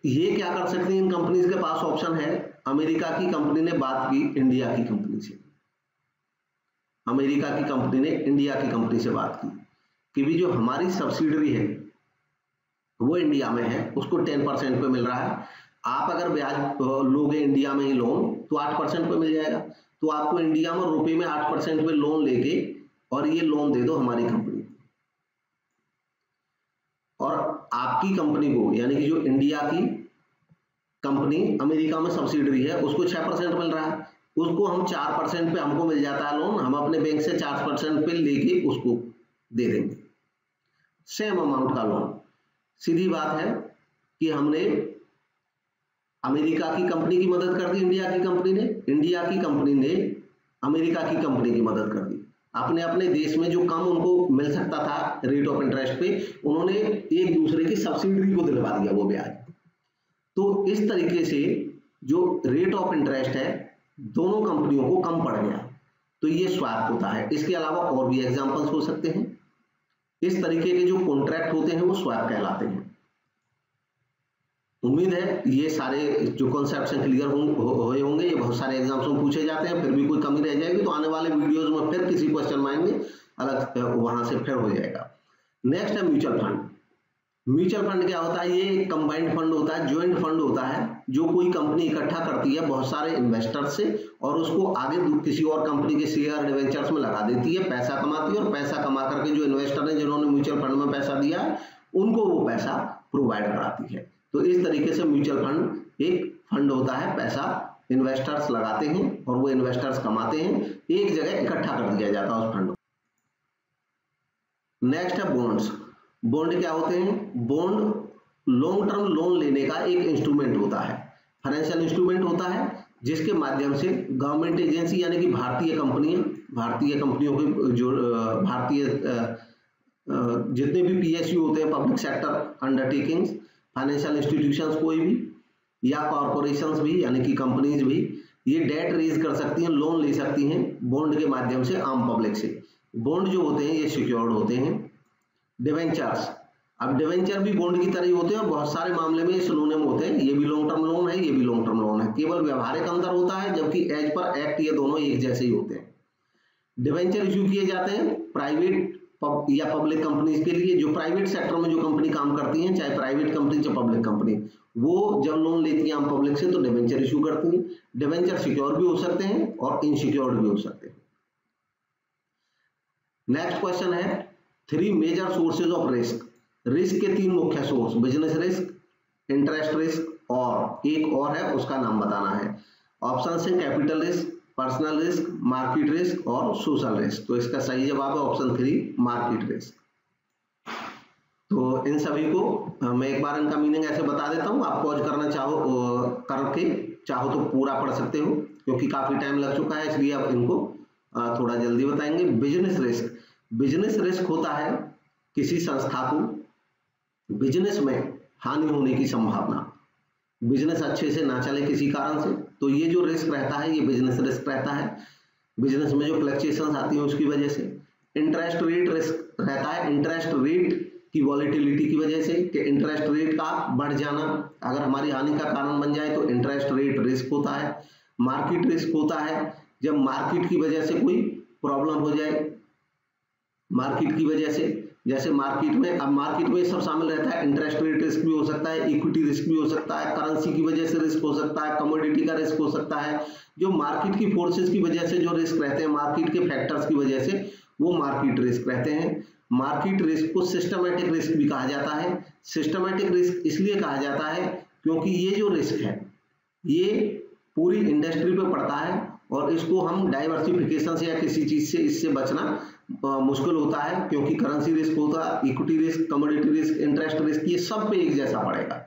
ये क्या कर सकते हैं, इन कंपनीज के पास ऑप्शन है, अमेरिका की कंपनी ने बात की इंडिया की कंपनी से, अमेरिका की कंपनी ने इंडिया की कंपनी से बात की कि भी जो हमारी सब्सिडरी है वो इंडिया में है, उसको 10% पे मिल रहा है, आप अगर ब्याज लोगे इंडिया में ही लोन तो 8% पे मिल जाएगा, तो आपको इंडिया में रुपए में 8% पे लोन लेके और ये लोन दे दो हमारी कंपनी, और आपकी कंपनी को, यानी कि जो इंडिया की कंपनी अमेरिका में सब्सिडरी है उसको 6% मिल रहा है, उसको हम 4% पे हमको मिल जाता है लोन, हम अपने बैंक से 4% पे लेके उसको दे देंगे सेम अमाउंट का लोन। सीधी बात है कि हमने अमेरिका की कंपनी की मदद कर दी, इंडिया की कंपनी ने, इंडिया की कंपनी ने अमेरिका की कंपनी की मदद कर दी। अपने अपने देश में जो कम उनको मिल सकता था रेट ऑफ इंटरेस्ट पे, उन्होंने एक दूसरे की सब्सिडरी को दिलवा दिया वो ब्याज। तो इस तरीके से जो रेट ऑफ इंटरेस्ट है दोनों कंपनियों को कम पड़ गया, तो ये स्वैप होता है। इसके अलावा और भी एग्जांपल्स हो सकते हैं। इस तरीके के जो कॉन्ट्रैक्ट होते हैं वो स्वैप कहलाते हैं। उम्मीद है ये सारे जो कॉन्सेप्ट्स हैं क्लियर हुए होंगे। ये बहुत सारे एग्जाम्स में पूछे जाते हैं, फिर भी कोई कमी रह जाएगी तो आने वाले वीडियोस में फिर किसी क्वेश्चन में आएंगे, अलग वहां से फिर हो जाएगा। नेक्स्ट है म्यूचुअल फंड। म्यूचुअल फंड क्या होता है, ये कंबाइंड फंड होता है, ज्वाइंट फंड होता है, जो कोई कंपनी इकट्ठा करती है बहुत सारे इन्वेस्टर्स से और उसको आगे किसी और कंपनी के शेयर डिवेंचर्स में लगा देती है, पैसा कमाती है, और पैसा कमा करके जो इन्वेस्टर हैं जिन्होंने म्यूचुअल फंड में पैसा दिया है उनको वो पैसा प्रोवाइड कराती है। तो इस तरीके से म्यूचुअल फंड एक फंड होता है, पैसा इन्वेस्टर्स लगाते हैं और वो इन्वेस्टर्स कमाते हैं, एक जगह इकट्ठा कर दिया जाता है उस फंड को। नेक्स्ट है बॉन्ड्स। बॉन्ड क्या होते हैं, बॉन्ड लॉन्ग टर्म लोन लेने का एक इंस्ट्रूमेंट होता है, फाइनेंशियल इंस्ट्रूमेंट होता है, जिसके माध्यम से गवर्नमेंट एजेंसी यानी कि भारतीय कंपनियों के जो भारतीय जितने भी पीएसयू होते हैं, public sector undertakings, financial institutions कोई भी या कॉर्पोरेशंस भी यानी कि कंपनीज भी, ये डेट रेज कर सकती हैं, लोन ले सकती हैं बॉन्ड के माध्यम से आम पब्लिक से। बॉन्ड जो होते हैं ये सिक्योर्ड होते हैं। डिवेंचर्स, अब डिवेंचर भी बॉन्ड की तरह ही होते हैं और बहुत सारे मामले में सिनोनिम होते हैं, ये भी लॉन्ग टर्म लोन है, ये भी लॉन्ग टर्म लोन है, केवल व्यवहारिक अंतर होता है, जबकि एज पर एक्ट ये दोनों एक जैसे ही होते हैं। डिवेंचर इश्यू किए जाते हैं प्राइवेट या पब्लिक कंपनीज के लिए, जो प्राइवेट सेक्टर में जो कंपनी काम करती हैं, चाहे प्राइवेट कंपनी चाहे पब्लिक कंपनी, वो जब लोन लेती हैं आम पब्लिक से तो डिवेंचर इश्यू करती हैं। डिवेंचर सिक्योर भी हो सकते हैं और इनसिक्योर्ड भी हो सकते हैं। नेक्स्ट क्वेश्चन है 3 major sources of risk. Risk के 3 मुख्य source, business risk, interest risk और एक और है उसका नाम बताना है। ऑप्शन है capital risk, personal risk, market risk और सोशल रिस्क। तो इसका सही जवाब है ऑप्शन 3 मार्केट रिस्क। तो इन सभी को मैं एक बार इनका मीनिंग ऐसे बता देता हूं, आप पॉज करना चाहो तो पूरा पढ़ सकते हो, क्योंकि काफी टाइम लग चुका है इसलिए अब इनको थोड़ा जल्दी बताएंगे। बिजनेस रिस्क, बिजनेस रिस्क होता है किसी संस्था को बिजनेस में हानि होने की संभावना, बिजनेस अच्छे से ना चले किसी कारण से, तो ये जो रिस्क रहता है ये बिजनेस रिस्क रहता है। बिजनेस में जो फ्लक्चुएशंस आती हैं उसकी वजह से। इंटरेस्ट रेट रिस्क रहता है, इंटरेस्ट रेट की वॉलेटिलिटी की वजह से, कि इंटरेस्ट रेट का बढ़ जाना अगर हमारी हानि का कारण बन जाए तो इंटरेस्ट रेट रिस्क होता है। मार्केट रिस्क होता है जब मार्केट की वजह से कोई प्रॉब्लम हो जाए मार्केट की वजह से। जैसे मार्केट में सब शामिल रहता है, इंटरेस्ट रेट रिस्क भी हो सकता है, इक्विटी रिस्क भी हो सकता है, करेंसी की वजह से रिस्क हो सकता है, कमोडिटी का रिस्क हो सकता है। जो मार्केट की फोर्सेस की वजह से जो रिस्क रहते हैं, मार्केट के फैक्टर्स की वजह से, वो मार्केट रिस्क रहते हैं। मार्केट रिस्क को सिस्टमैटिक रिस्क भी कहा जाता है। सिस्टमैटिक रिस्क इसलिए कहा जाता है क्योंकि ये जो रिस्क है ये पूरी इंडस्ट्री पे पड़ता है और इसको हम डाइवर्सिफिकेशन से या किसी चीज से इससे बचना मुश्किल होता है, क्योंकि करेंसी रिस्क होता है, equity risk, commodity risk, interest risk, ये सब पे एक जैसा पड़ेगा।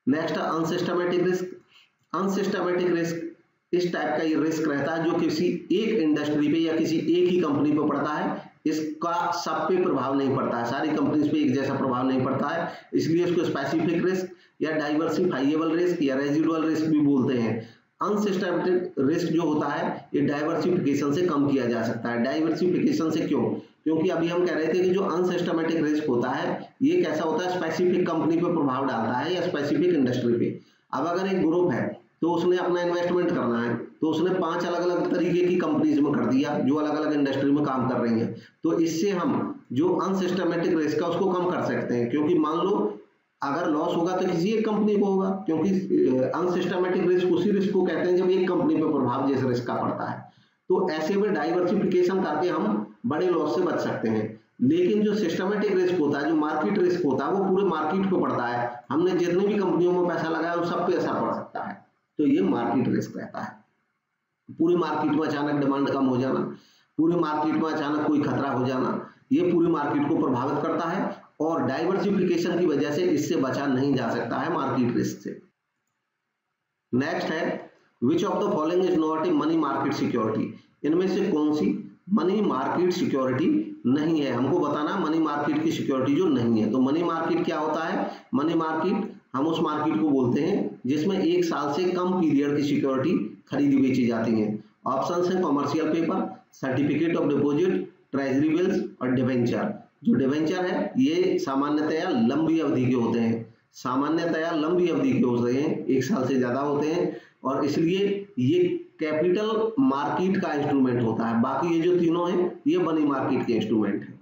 Next unsystematic risk. Unsystematic risk इस टाइप का ये रिस्क रहता है जो किसी एक इंडस्ट्री पे या किसी एक ही कंपनी पे पड़ता है, इसका सब पे प्रभाव नहीं पड़ता है, सारी कंपनीज पे एक जैसा प्रभाव नहीं पड़ता है, इसलिए इसको स्पेसिफिक रिस्क या डाइवर्सिफाइएबल रिस्क या रेजिडुअल रिस्क भी बोलते हैं। अनसिस्टमैटिक रिस्क जो होता है ये डाइवर्सिफिकेशन से कम किया जा सकता है। डाइवर्सिफिकेशन से क्यों? क्योंकि अभी हम कह रहे थे कि जो अनसिस्टमैटिक रिस्क होता है ये कैसा होता है, स्पेसिफिक कंपनी पे प्रभाव डालता है या स्पेसिफिक इंडस्ट्री पे। अब अगर एक ग्रुप है तो उसने अपना इन्वेस्टमेंट करना है, तो उसने 5 अलग अलग तरीके की कंपनीज में कर दिया जो अलग अलग इंडस्ट्री में काम कर रही हैं, तो इससे हम जो अनसिस्टमैटिक रिस्क है उसको कम कर सकते हैं। क्योंकि मान लो अगर लॉस होगा तो किसी एक कंपनी को होगा, क्योंकि अनसिस्टमैटिक रिस्क उसी रिस्क को कहते हैं जब एक कंपनी पे प्रभाव जैसे रिस्क का पड़ता है। तो ऐसे में डाइवर्सिफिकेशन करके हम बड़े लॉस से बच सकते हैं। लेकिन जो सिस्टमैटिक रिस्क होता है, जो मार्केट रिस्क होता है, वो पूरे मार्केट पे पड़ता है, हमने जितनी भी कंपनियों में पैसा लगाया उस सब पे असर पड़ सकता है, तो ये मार्केट रिस्क रहता है। पूरी मार्केट में अचानक डिमांड कम हो जाना, पूरी मार्केट में अचानक कोई खतरा हो जाना, ये पूरी मार्केट को प्रभावित करता है और डाइवर्सिफिकेशन की वजह से इससे बचा नहीं जा सकता है मार्केट रिस्क से। नेक्स्ट है which of the following is not a money market security. इनमें से कौन सी मनी मार्केट सिक्योरिटी नहीं है, हमको बताना मनी मार्केट की सिक्योरिटी जो नहीं है। तो मनी मार्केट क्या होता है? मनी मार्केट हम उस मार्केट को बोलते हैं जिसमें 1 साल से कम पीरियड की सिक्योरिटी खरीदी बेची जाती है। ऑप्शन है commercial paper, certificate of deposit, treasury bills और डिवेंचर। जो डिवेंचर है ये सामान्यतया लंबी अवधि के होते हैं, सामान्यतया लंबी अवधि के होते हैं, 1 साल से ज्यादा होते हैं और इसलिए ये कैपिटल मार्केट का इंस्ट्रूमेंट होता है। बाकी ये जो तीनों हैं ये मनी मार्केट के इंस्ट्रूमेंट है।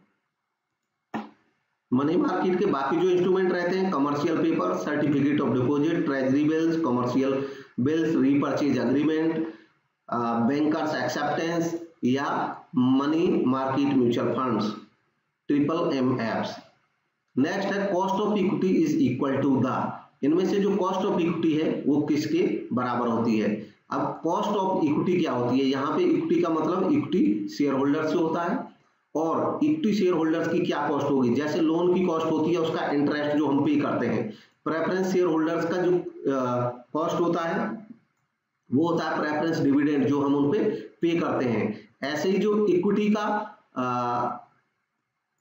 मनी मार्केट के बाकी जो इंस्ट्रूमेंट रहते हैं commercial paper, certificate of deposit, treasury bills, commercial bills, repurchase agreement, bankers acceptance या money market mutual funds, MMFs। Next है cost of equity is equal to the. इनमें से जो कॉस्ट ऑफ इक्विटी है वो किसके बराबर होती है? अब कॉस्ट ऑफ इक्विटी क्या होती है? यहाँ पे इक्विटी का मतलब इक्विटी शेयर होल्डर से होता है और इक्विटी शेयर होल्डर्स की क्या कॉस्ट होगी? जैसे लोन की कॉस्ट होती है उसका इंटरेस्ट जो हम पे करते हैं, प्रेफरेंस शेयर होल्डर्स का जो कॉस्ट होता है वो होता है प्रेफरेंस डिविडेंड जो हम उन पे पे करते हैं। ऐसे ही जो इक्विटी का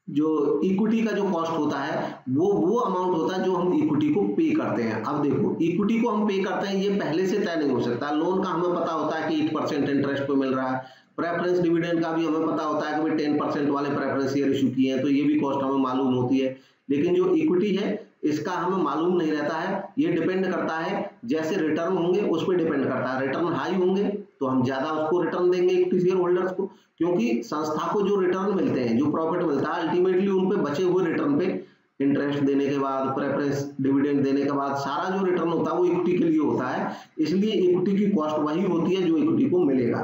जो कॉस्ट होता है वो अमाउंट होता है जो हम इक्विटी को पे करते हैं। अब देखो इक्विटी को हम पे करते हैं ये पहले से तय नहीं हो सकता। लोन का हमें पता होता है कि 8% इंटरेस्ट पे मिल रहा है, प्रेफरेंस डिविडेंड का भी हमें पता होता है कि भाई 10% वाले प्रेफरेंस शेयर इशू किए हैं तो ये भी कॉस्ट हमें मालूम होती है। लेकिन जो इक्विटी है इसका हमें मालूम नहीं रहता है, ये डिपेंड करता है जैसे रिटर्न होंगे उस पर डिपेंड करता है। रिटर्न हाई होंगे तो हम ज्यादा उसको रिटर्न देंगे इक्विटी शेयर होल्डर्स को, क्योंकि संस्था को जो रिटर्न मिलते हैं, जो प्रॉफिट मिलता है अल्टीमेटली उन पे बचे हुए रिटर्न पे इंटरेस्ट देने के बाद, प्रेफरेंस डिविडेंड देने के बाद सारा जो रिटर्न होता है वो इक्विटी के लिए होता है। इसलिए इक्विटी की कॉस्ट वही होती है जो इक्विटी को मिलेगा।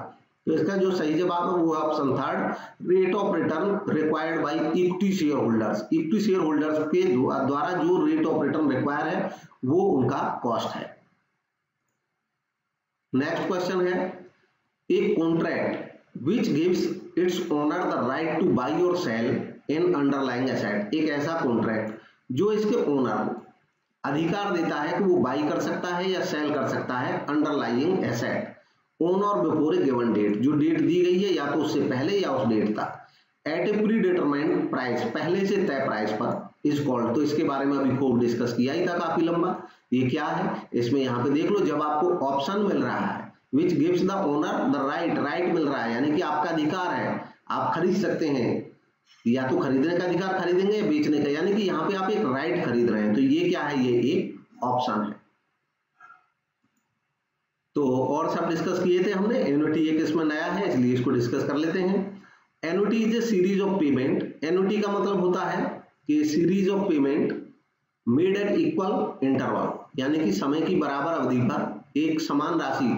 तो इसका जो सही जवाब है वो option third, rate of return required by equity share holders. Equity share holders के द्वारा जो रेट ऑफ रिटर्न रिक्वायर है वो उनका कॉस्ट है। नेक्स्ट क्वेश्चन है a contract which gives its owner the right to buy or sell in underlying asset। एक ऐसा कॉन्ट्रैक्ट जो इसके ओनर को अधिकार देता है कि वो बाई कर सकता है या सेल कर सकता है अंडरलाइंग एसेट ऑन और बिफोर ए गिवन डेट, जो डेट दी गई है या तो उससे पहले या उस डेट तक, एट ए प्री डिटरमाइंड प्राइस, पहले से तय प्राइस पर इज कॉल्ड। तो इसके बारे में अभी खूब डिस्कस किया ही था काफी लंबा। ये क्या है इसमें यहाँ पे देख लो, जब आपको ऑप्शन मिल रहा है which gives the owner the right मिल रहा है यानी कि आपका अधिकार है, आप खरीद सकते हैं, या तो खरीदने का अधिकार खरीदेंगे या बेचने का, यानी कि यहाँ पे आप एक राइट खरीद रहे हैं। तो ये क्या है? ये एक ऑप्शन है। तो और सब डिस्कस किए थे हमने। एन्युटी एक इसमें नया है, इसलिए इसको डिस्कस कर लेते हैं। Annuity is a series of payment. Annuity का मतलब होता है कि series of payment made at equal interval, यानी कि समय की बराबर अवधि पर एक समान राशि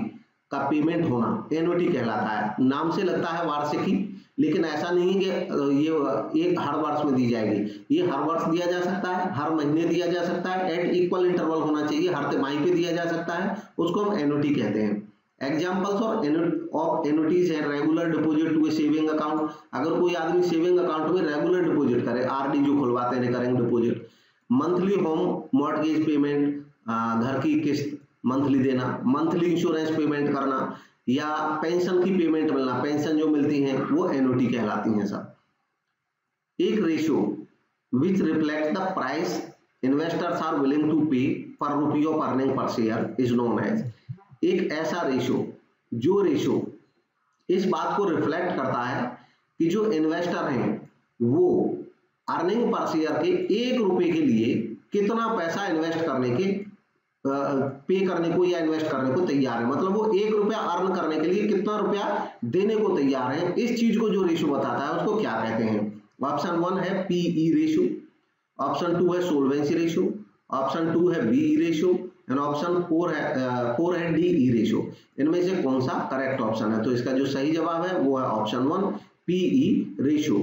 का पेमेंट होना एन्युटी कहलाता है। नाम से लगता है वार्षिकी, लेकिन ऐसा नहीं कि ये एक हर वर्ष में दी जाएगी। ये हर वर्ष दिया जा सकता है, हर महीने दिया जा सकता है, एट इक्वल इंटरवल होना चाहिए, हर तिमाही पे दिया जा सकता है, उसको हम एन्युटी कहते हैं। एग्जाम्पल्स ऑफ एन्युटीज है regular deposit to a saving account. अगर कोई आदमी सेविंग अकाउंट में रेगुलर डिपॉजिट करे, आरडी जो खुलवाते हैं recurring deposit, monthly home mortgage payment, घर की किस्त मंथली देना, मंथली इंश्योरेंस पेमेंट करना, या पेंशन की पेमेंट मिलना, पेंशन जो मिलती है वो एन्युटी कहलाती हैं सब। एक ratio which reflect the price investors are willing to pay per rupee of earning per share is known as. एक ऐसा रेशियो, जो रेशियो इस बात को रिफ्लेक्ट करता है कि जो इन्वेस्टर हैं वो अर्निंग पर शेयर के 1 रुपए के लिए कितना पैसा इन्वेस्ट करने के पे करने को या इन्वेस्ट करने को तैयार है। मतलब वो 1 रुपया अर्न करने के लिए कितना रुपया देने को तैयार है। इस चीज को जो रेशियो बताता है उसको क्या कहते हैं? ऑप्शन 1 है पीई रेशियो, ऑप्शन 2 है सोल्वेंसी रेशियो, ऑप्शन 2 है बीई रेशियो एंड ऑप्शन 4 है डीई रेशियो। इनमें से कौन सा करेक्ट ऑप्शन है? तो इसका जो सही जवाब है वो है ऑप्शन 1 पीई रेशियो।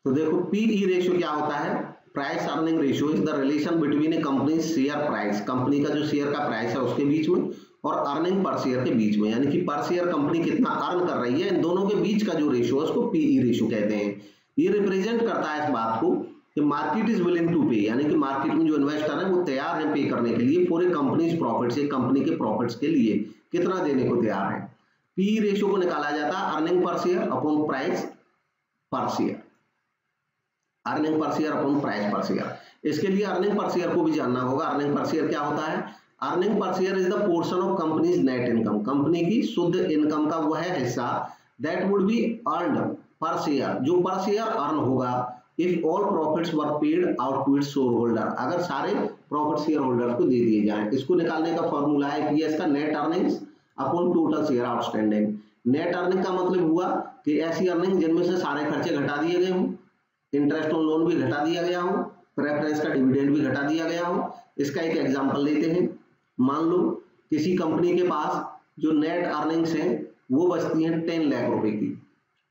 तो देखो पीई रेशियो क्या होता है? Price earning ratio is the relation between A company share price, company का जो शेयर का प्राइस है उसके बीच में, और अर्निंग पर शेयर के बीच में, यानी कि पर शेयर कंपनी कितना अर्न कर रही है, इन दोनों के बीच का जो रेशियो है उसको पीई रेशियो कहते हैं। ये रिप्रेजेंट करता है इस बात को कि मार्केट इज विलिंग टू पे, यानी कि मार्केट में जो इन्वेस्टर है वो तैयार है पे करने के लिए पूरे कंपनीज प्रॉफिट्स, एक कंपनी के प्रॉफिट्स के लिए कितना देने को तैयार है। पीई रेशियो को निकाला जाता है earning per share upon price per share, earning per share upon price per share. इसके लिए अर्निंग पर शेयर को भी जानना होगा। अर्निंग पर शेयर क्या होता है? Earning per share is the portion of company's net income, company की शुद्ध इनकम का वह हिस्सा that would be earned per share, जो पर शेयर अर्न होगा if all profits were paid out to its share holder, अगर सारे profit share holders को दे दिए जाएं। इसको निकालने का फॉर्मूला है पीएस का net earnings upon total share outstanding. Net earning का मतलब हुआ कि ऐसी अर्निंग जिनमें से सारे खर्चे घटा दिए गए हों, इंटरेस्ट ऑन लोन भी घटा दिया गया हो, प्रेफरेंस का डिविडेंड भी घटा दिया गया हो। इसका एक एग्जांपल लेते हैं। मान लो किसी कंपनी के पास जो नेट अर्निंग्स हैं वो बचती हैं 10 लाख रुपए की,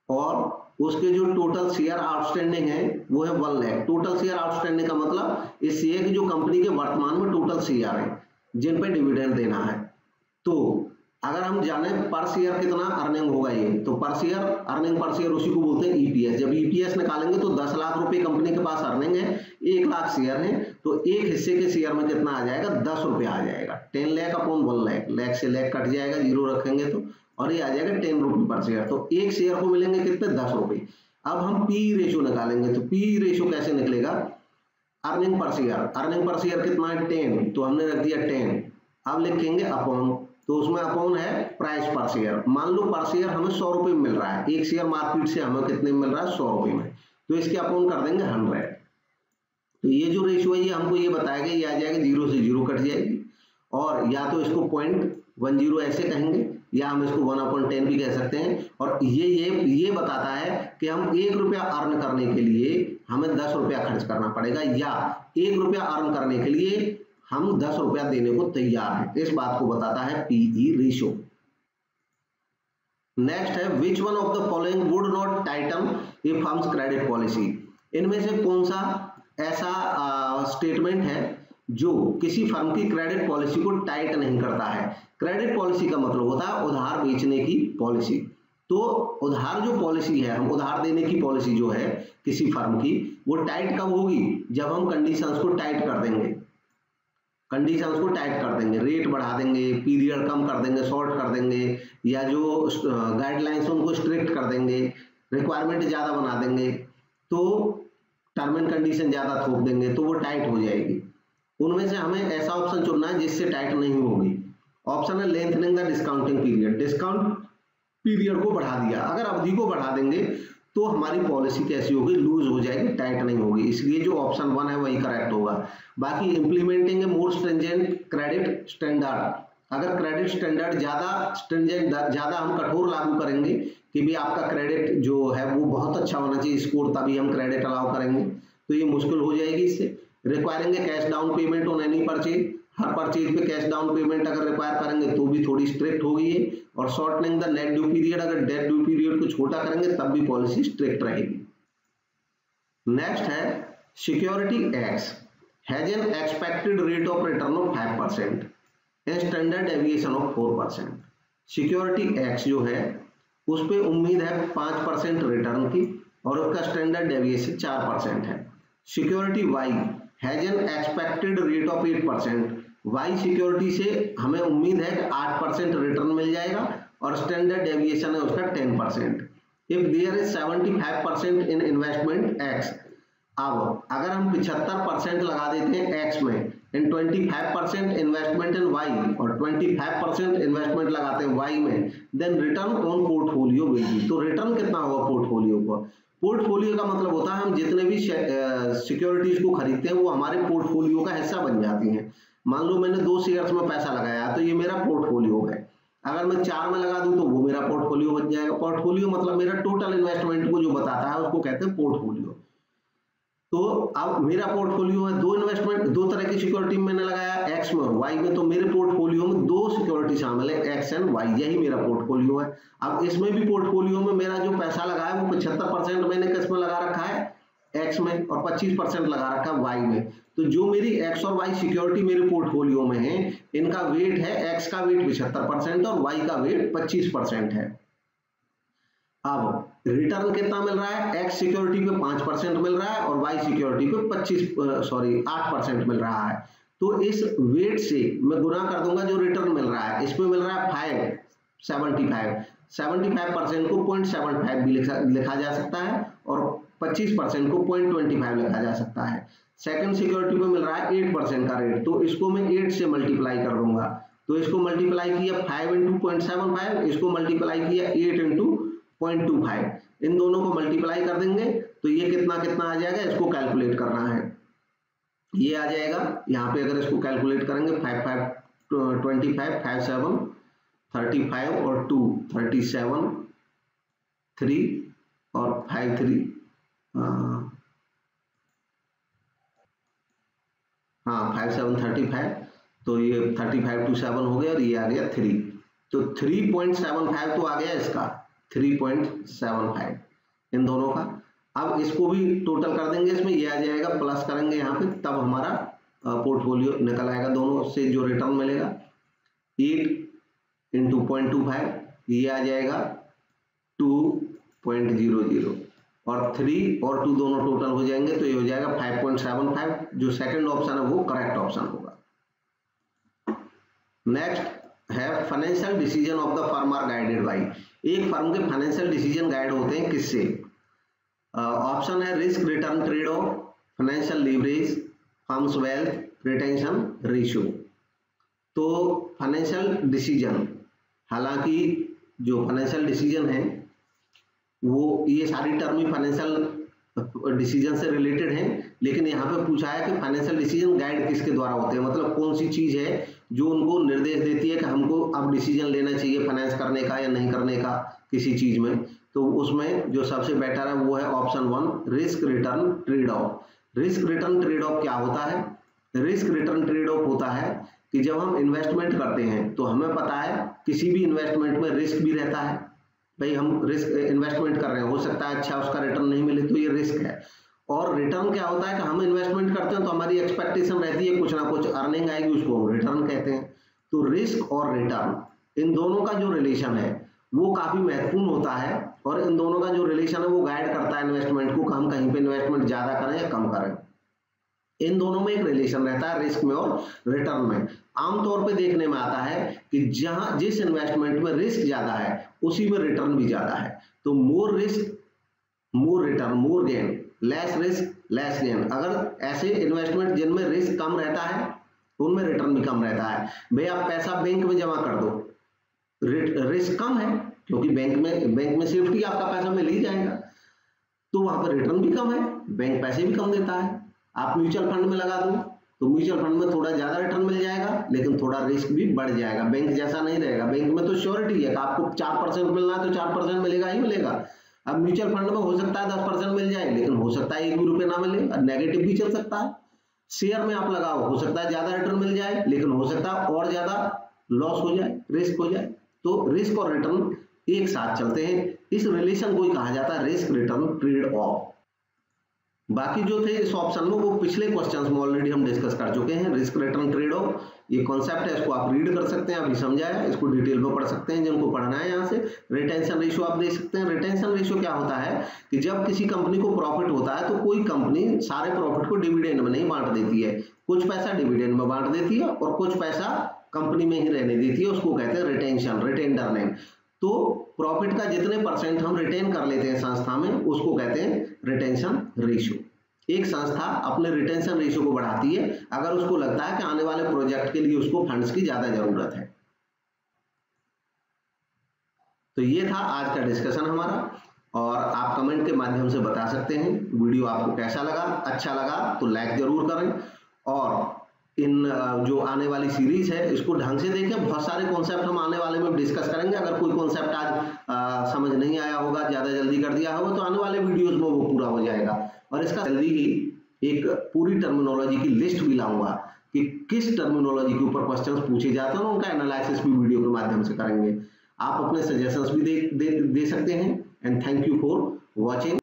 और उसके जो टोटल शेयर आउटस्टैंडिंग है वो है 1 लाख। टोटल शेयर आउटस्टैंडिंग का मतलब इस शेयर की जो कंपनी के वर्तमान में टोटल शेयर है जिन पे डिविडेंड देना है। तो अगर हम जाने पर शेयर कितना अर्निंग होगा ये, तो पर शेयर अर्निंग पर शेयर उसी को बोलते हैं ईपीएस। जब ईपीएस निकालेंगे तो 10 लाख रुपए कंपनी के पास अर्निंग है, 1 लाख शेयर है, तो एक हिस्से के शेयर में कितना आ जाएगा? 10 रुपया आ जाएगा। 10 लाख अपॉन 1 लाख, लाख से लाख कट जाएगा, जीरो रखेंगे तो, और ये आ जाएगा 10 रुपये पर शेयर। तो एक शेयर को मिलेंगे कितने? 10 रुपये। अब हम पी रेशियो निकालेंगे, तो पी रेशियो कैसे निकलेगा? Earning per share, earning per share कितना है? 10, तो हमने रख दिया 10। अब लिखेंगे अपॉन, तो उसमें अपॉन है प्राइस पर शेयर। मान लो पर शेयर हमें 100 रुपए में मिल रहा है, एक शेयर मार्केट से हमें कितने में मिल रहा है? 100 रुपए में, तो इसके अपॉन कर देंगे 100। तो ये जो रेशियो है ये हमको ये बताएगा, ये आ जाएगा 0 से 0 कट जाएगी, और या तो इसको 0.10 ऐसे कहेंगे, या हम इसको 1/10 भी कह सकते हैं। और ये बताता है कि हम 1 रुपया अर्न करने के लिए हमें 10 रुपया खर्च करना पड़ेगा, या 1 रुपया अर्न करने के लिए हम 10 रुपया देने को तैयार हैं। इस बात को बताता है पीई रेशियो। नेक्स्ट है which one of the following would not tighten a firm's credit policy. इनमें से कौन सा ऐसा स्टेटमेंट है जो किसी फर्म की क्रेडिट पॉलिसी को टाइट नहीं करता है? क्रेडिट पॉलिसी का मतलब होता है उधार बेचने की पॉलिसी। तो उधार जो पॉलिसी है, हम उधार देने की पॉलिसी जो है किसी फर्म की, वो टाइट कब होगी? जब हम कंडीशंस को टाइट कर देंगे, कंडीशंस को टाइट कर देंगे, रेट बढ़ा देंगे, पीरियड कम कर देंगे, शॉर्ट कर देंगे, या जो गाइडलाइंस उनको स्ट्रिक्ट कर देंगे, रिक्वायरमेंट ज़्यादा बना देंगे, तो टर्म एंड कंडीशन ज़्यादा थोप देंगे, तो वो टाइट हो जाएगी। उनमें से हमें ऐसा ऑप्शन चुनना है जिससे टाइट नहीं होगी। ऑप्शन है lengthening the discounting period, discount period को बढ़ा दिया। अगर अवधि को बढ़ा देंगे तो हमारी पॉलिसी कैसी होगी? लूज हो जाएगी, टाइट नहीं होगी। इसलिए जो ऑप्शन 1 है वही करेक्ट होगा। बाकी इंप्लीमेंटिंग ए मोर स्ट्रिंजेंट क्रेडिट स्टैंडर्ड, अगर क्रेडिट स्टैंडर्ड ज्यादा हम कठोर लागू करेंगे कि भी आपका क्रेडिट जो है वो बहुत अच्छा होना चाहिए स्कोर, तभी हम क्रेडिट अलाउ करेंगे, तो ये मुश्किल हो जाएगी। इससे रिक्वायरेंगे cash down payment on any purchase, हर परचेज पे कैश डाउन पेमेंट अगर रिक्वायर करेंगे तो भी थोड़ी स्ट्रिक्ट होगी ये। और shortening the net due period, अगर डेट ड्यू पीरियड को छोटा करेंगे तब भी पॉलिसी स्ट्रिक्ट रहेगी। नेक्स्ट है security X has an expected rate of return of 5% and standard deviation of 4%। Security X जो है उस पे उम्मीद है 5% रिटर्न की और उसका स्टैंडर्ड डेविएशन 4% है। Security Y has an expected rate of 8%, Y security से हमें उम्मीद है कि 8% रिटर्न मिल जाएगा और स्टैंडर्ड डेविएशन है उसका 10%। If there is 75% in investment X, अब अगर हम 75% लगा देते हैं एक्स में एंड 25% इन्वेस्टमेंट इन वाई और 25% इन्वेस्टमेंट लगाते हैं वाई में, then return on portfolio will be, तो रिटर्न कितना होगा पोर्टफोलियो का? पोर्टफोलियो का मतलब होता है हम जितने भी सिक्योरिटीज को खरीदते हैं वो हमारे पोर्टफोलियो का हिस्सा बन जाती हैं। मान लो मैंने 2 शेयर्स में पैसा लगाया तो ये मेरा पोर्टफोलियो है, अगर मैं 4 में लगा दूं तो वो मेरा पोर्टफोलियो बन जाएगा। पोर्टफोलियो मतलब मेरा टोटल इन्वेस्टमेंट को जो बताता है उसको कहते हैं पोर्टफोलियो। तो अब मेरा पोर्टफोलियो है 2 इन्वेस्टमेंट, 2 तरह की सिक्योरिटी मैंने लगाया एक्स में और वाई में, तो मेरे पोर्टफोलियो में 2 सिक्योरिटी शामिल है एक्स एंड वाई, यही मेरा पोर्टफोलियो है। अब इसमें भी पोर्टफोलियो में मेरा जो पैसा लगा है वो 75% मैंने किस में लगा रखा है एक्स में और 25% लगा रखा है वाई में। तो जो मेरी एक्स और वाई सिक्योरिटी मेरे पोर्टफोलियो में है इनका वेट है, एक्स का वेट 75% और वाई का वेट 25% है। अब रिटर्न कितना मिल रहा है? एक्स सिक्योरिटी पे 5% मिल रहा है और वाई सिक्योरिटी पे 8% मिल रहा है। तो इस वेट से मैं गुना कर दूंगा जो रिटर्न मिल रहा है, इसमें मिल रहा है 75% को 0.75 भी लिखा जा सकता है और 25% को 0.25 लिखा जा सकता है। सेकंड सिक्योरिटी पे मिल रहा है 8% का रेट, तो इसको मैं 8 से मल्टीप्लाई कर दूंगा, तो इसको मल्टीप्लाई किया 5 × 0.75, इसको मल्टीप्लाई किया 8 × 0.25, इन दोनों को मल्टीप्लाई कर देंगे तो ये कितना आ जाएगा, इसको कैलकुलेट करना है। ये आ जाएगा यहाँ पे, अगर इसको कैलकुलेट करेंगे 5 5 25 5 7 35 और 2 37 3 और 5 3 5 7 35, तो ये 35 2 7 हो गया और ये आ गया 3, तो 3.75 तो आ गया इसका 3.75 इन दोनों का। अब इसको भी टोटल कर देंगे, इसमें ये आ जाएगा, प्लस करेंगे यहाँ पे, तब हमारा पोर्टफोलियो निकल आएगा। दोनों से जो रिटर्न मिलेगा 8 × 0.25, ये आ जाएगा 2.00 और 3 और 2 दोनों टोटल हो जाएंगे तो ये हो जाएगा 5.75। जो सेकंड ऑप्शन है वो करेक्ट ऑप्शन होगा। नेक्स्ट है financial decision of the firm are guided by, एक फर्म के फाइनेंशियल डिसीजन गाइड होते हैं किससे? ऑप्शन है risk return trade off, financial leverage, firm's wealth, retention ratio. तो फाइनेंशियल डिसीजन, हालांकि जो फाइनेंशियल डिसीजन है वो ये सारी टर्म ही फाइनेंशियल डिसीजन से रिलेटेड हैं, लेकिन यहाँ पे पूछा है कि फाइनेंशियल डिसीजन गाइड किसके द्वारा होते हैं, मतलब कौन सी चीज है जो उनको निर्देश देती है कि हमको अब डिसीजन लेना चाहिए फाइनेंस करने का या नहीं करने का किसी चीज में। तो उसमें जो सबसे बेटर है वो है option 1 risk return trade of. Risk return trade of क्या होता है? रिस्क रिटर्न ट्रेड ऑफ होता है कि जब हम इन्वेस्टमेंट करते हैं तो हमें पता है किसी भी इन्वेस्टमेंट में रिस्क भी रहता है, भाई हम रिस्क इन्वेस्टमेंट कर रहे हैं, हो सकता है अच्छा उसका रिटर्न नहीं मिले, तो ये रिस्क है। और रिटर्न क्या होता है कि हम इन्वेस्टमेंट करते हैं तो हमारी एक्सपेक्टेशन रहती है कुछ ना कुछ अर्निंग आएगी, उसको हम रिटर्न कहते हैं। तो रिस्क और रिटर्न इन दोनों का जो रिलेशन है वो काफी महत्वपूर्ण होता है और इन दोनों का जो रिलेशन है वो गाइड करता है इन्वेस्टमेंट को कि हम कहीं पे इन्वेस्टमेंट ज्यादा करें या कम करें। इन दोनों में एक रिलेशन रहता है रिस्क में और रिटर्न में। आमतौर पे देखने में आता है कि जहां जिस इन्वेस्टमेंट में रिस्क ज्यादा है उसी में रिटर्न भी ज्यादा है। तो more risk more return more gain, less risk less gain. अगर ऐसे इन्वेस्टमेंट जिनमें रिस्क कम रहता है उनमें रिटर्न भी कम रहता है। भाई आप पैसा बैंक में जमा कर दो, रिस्क कम है क्योंकि बैंक में सेफ्टी आपका पैसा मिल ही जाएगा, तो वहां पर रिटर्न भी कम है, बैंक पैसे भी कम देता है। आप म्यूचुअल फंड में लगा दो तो म्यूचुअल फंड में थोड़ा ज्यादा रिटर्न मिल जाएगा लेकिन थोड़ा रिस्क भी बढ़ जाएगा, बैंक जैसा नहीं रहेगा। बैंक में तो श्योरिटी है कि आपको 4% मिलना है तो 4% मिलेगा ही मिलेगा। अब म्यूचुअल फंड में हो सकता है 10% मिल जाए, लेकिन हो सकता है 1 भी रुपये ना मिले और नेगेटिव भी चल सकता है। शेयर में आप लगाओ, हो सकता है ज्यादा रिटर्न मिल जाए लेकिन हो सकता है और ज्यादा लॉस हो जाए, रिस्क हो जाए। तो रिस्क और रिटर्न एक साथ चलते हैं, इस रिलेशन को ही कहा जाता है रिस्क रिटर्न ट्रेड ऑफ। बाकी जो थे इस ऑप्शन में वो पिछले क्वेश्चंस में ऑलरेडी हम डिस्कस कर चुके हैं। रिस्क रिटर्न ट्रेड ऑफ ये कॉन्सेप्ट है, इसको आप रीड कर सकते हैं, अभी समझाया, इसको डिटेल में पढ़ सकते हैं जिनको पढ़ना है। यहाँ से रिटेंशन रेशियो आप देख सकते हैं। रिटेंशन रेशियो क्या होता है कि जब किसी कंपनी को प्रॉफिट होता है तो कोई कंपनी सारे प्रॉफिट को डिविडेंड में नहीं बांट देती है, कुछ पैसा डिविडेंड में बांट देती है और कुछ पैसा कंपनी में ही रहने देती है, उसको कहते हैं रिटेंशन, रिटेंडर नेम। तो प्रॉफिट का जितने परसेंट हम रिटेन कर लेते हैं संस्था में उसको कहते हैं रिटेंशन रेशियो। एक संस्था अपने रिटेंशन रेशियो को बढ़ाती है अगर उसको लगता है कि आने वाले प्रोजेक्ट के लिए उसको फंड्स की ज्यादा जरूरत है। तो ये था आज का डिस्कशन हमारा, और आप कमेंट के माध्यम से बता सकते हैं वीडियो आपको कैसा लगा। अच्छा लगा तो लाइक जरूर करें, और इन जो आने वाली सीरीज है इसको ढंग से देखें। बहुत सारे कॉन्सेप्ट हम आने वाले में डिस्कस करेंगे। अगर कोई कॉन्सेप्ट आज समझ नहीं आया होगा, ज्यादा जल्दी कर दिया होगा, तो आने वाले वीडियोस में वो पूरा हो जाएगा। और इसका जल्दी ही एक पूरी टर्मिनोलॉजी की लिस्ट भी लाऊंगा कि किस टर्मिनोलॉजी के ऊपर क्वेश्चंस पूछे जाते हैं, उनका एनालिसिस भी वीडियो के माध्यम से करेंगे। आप अपने सजेशंस भी दे सकते हैं। And thank you for watching.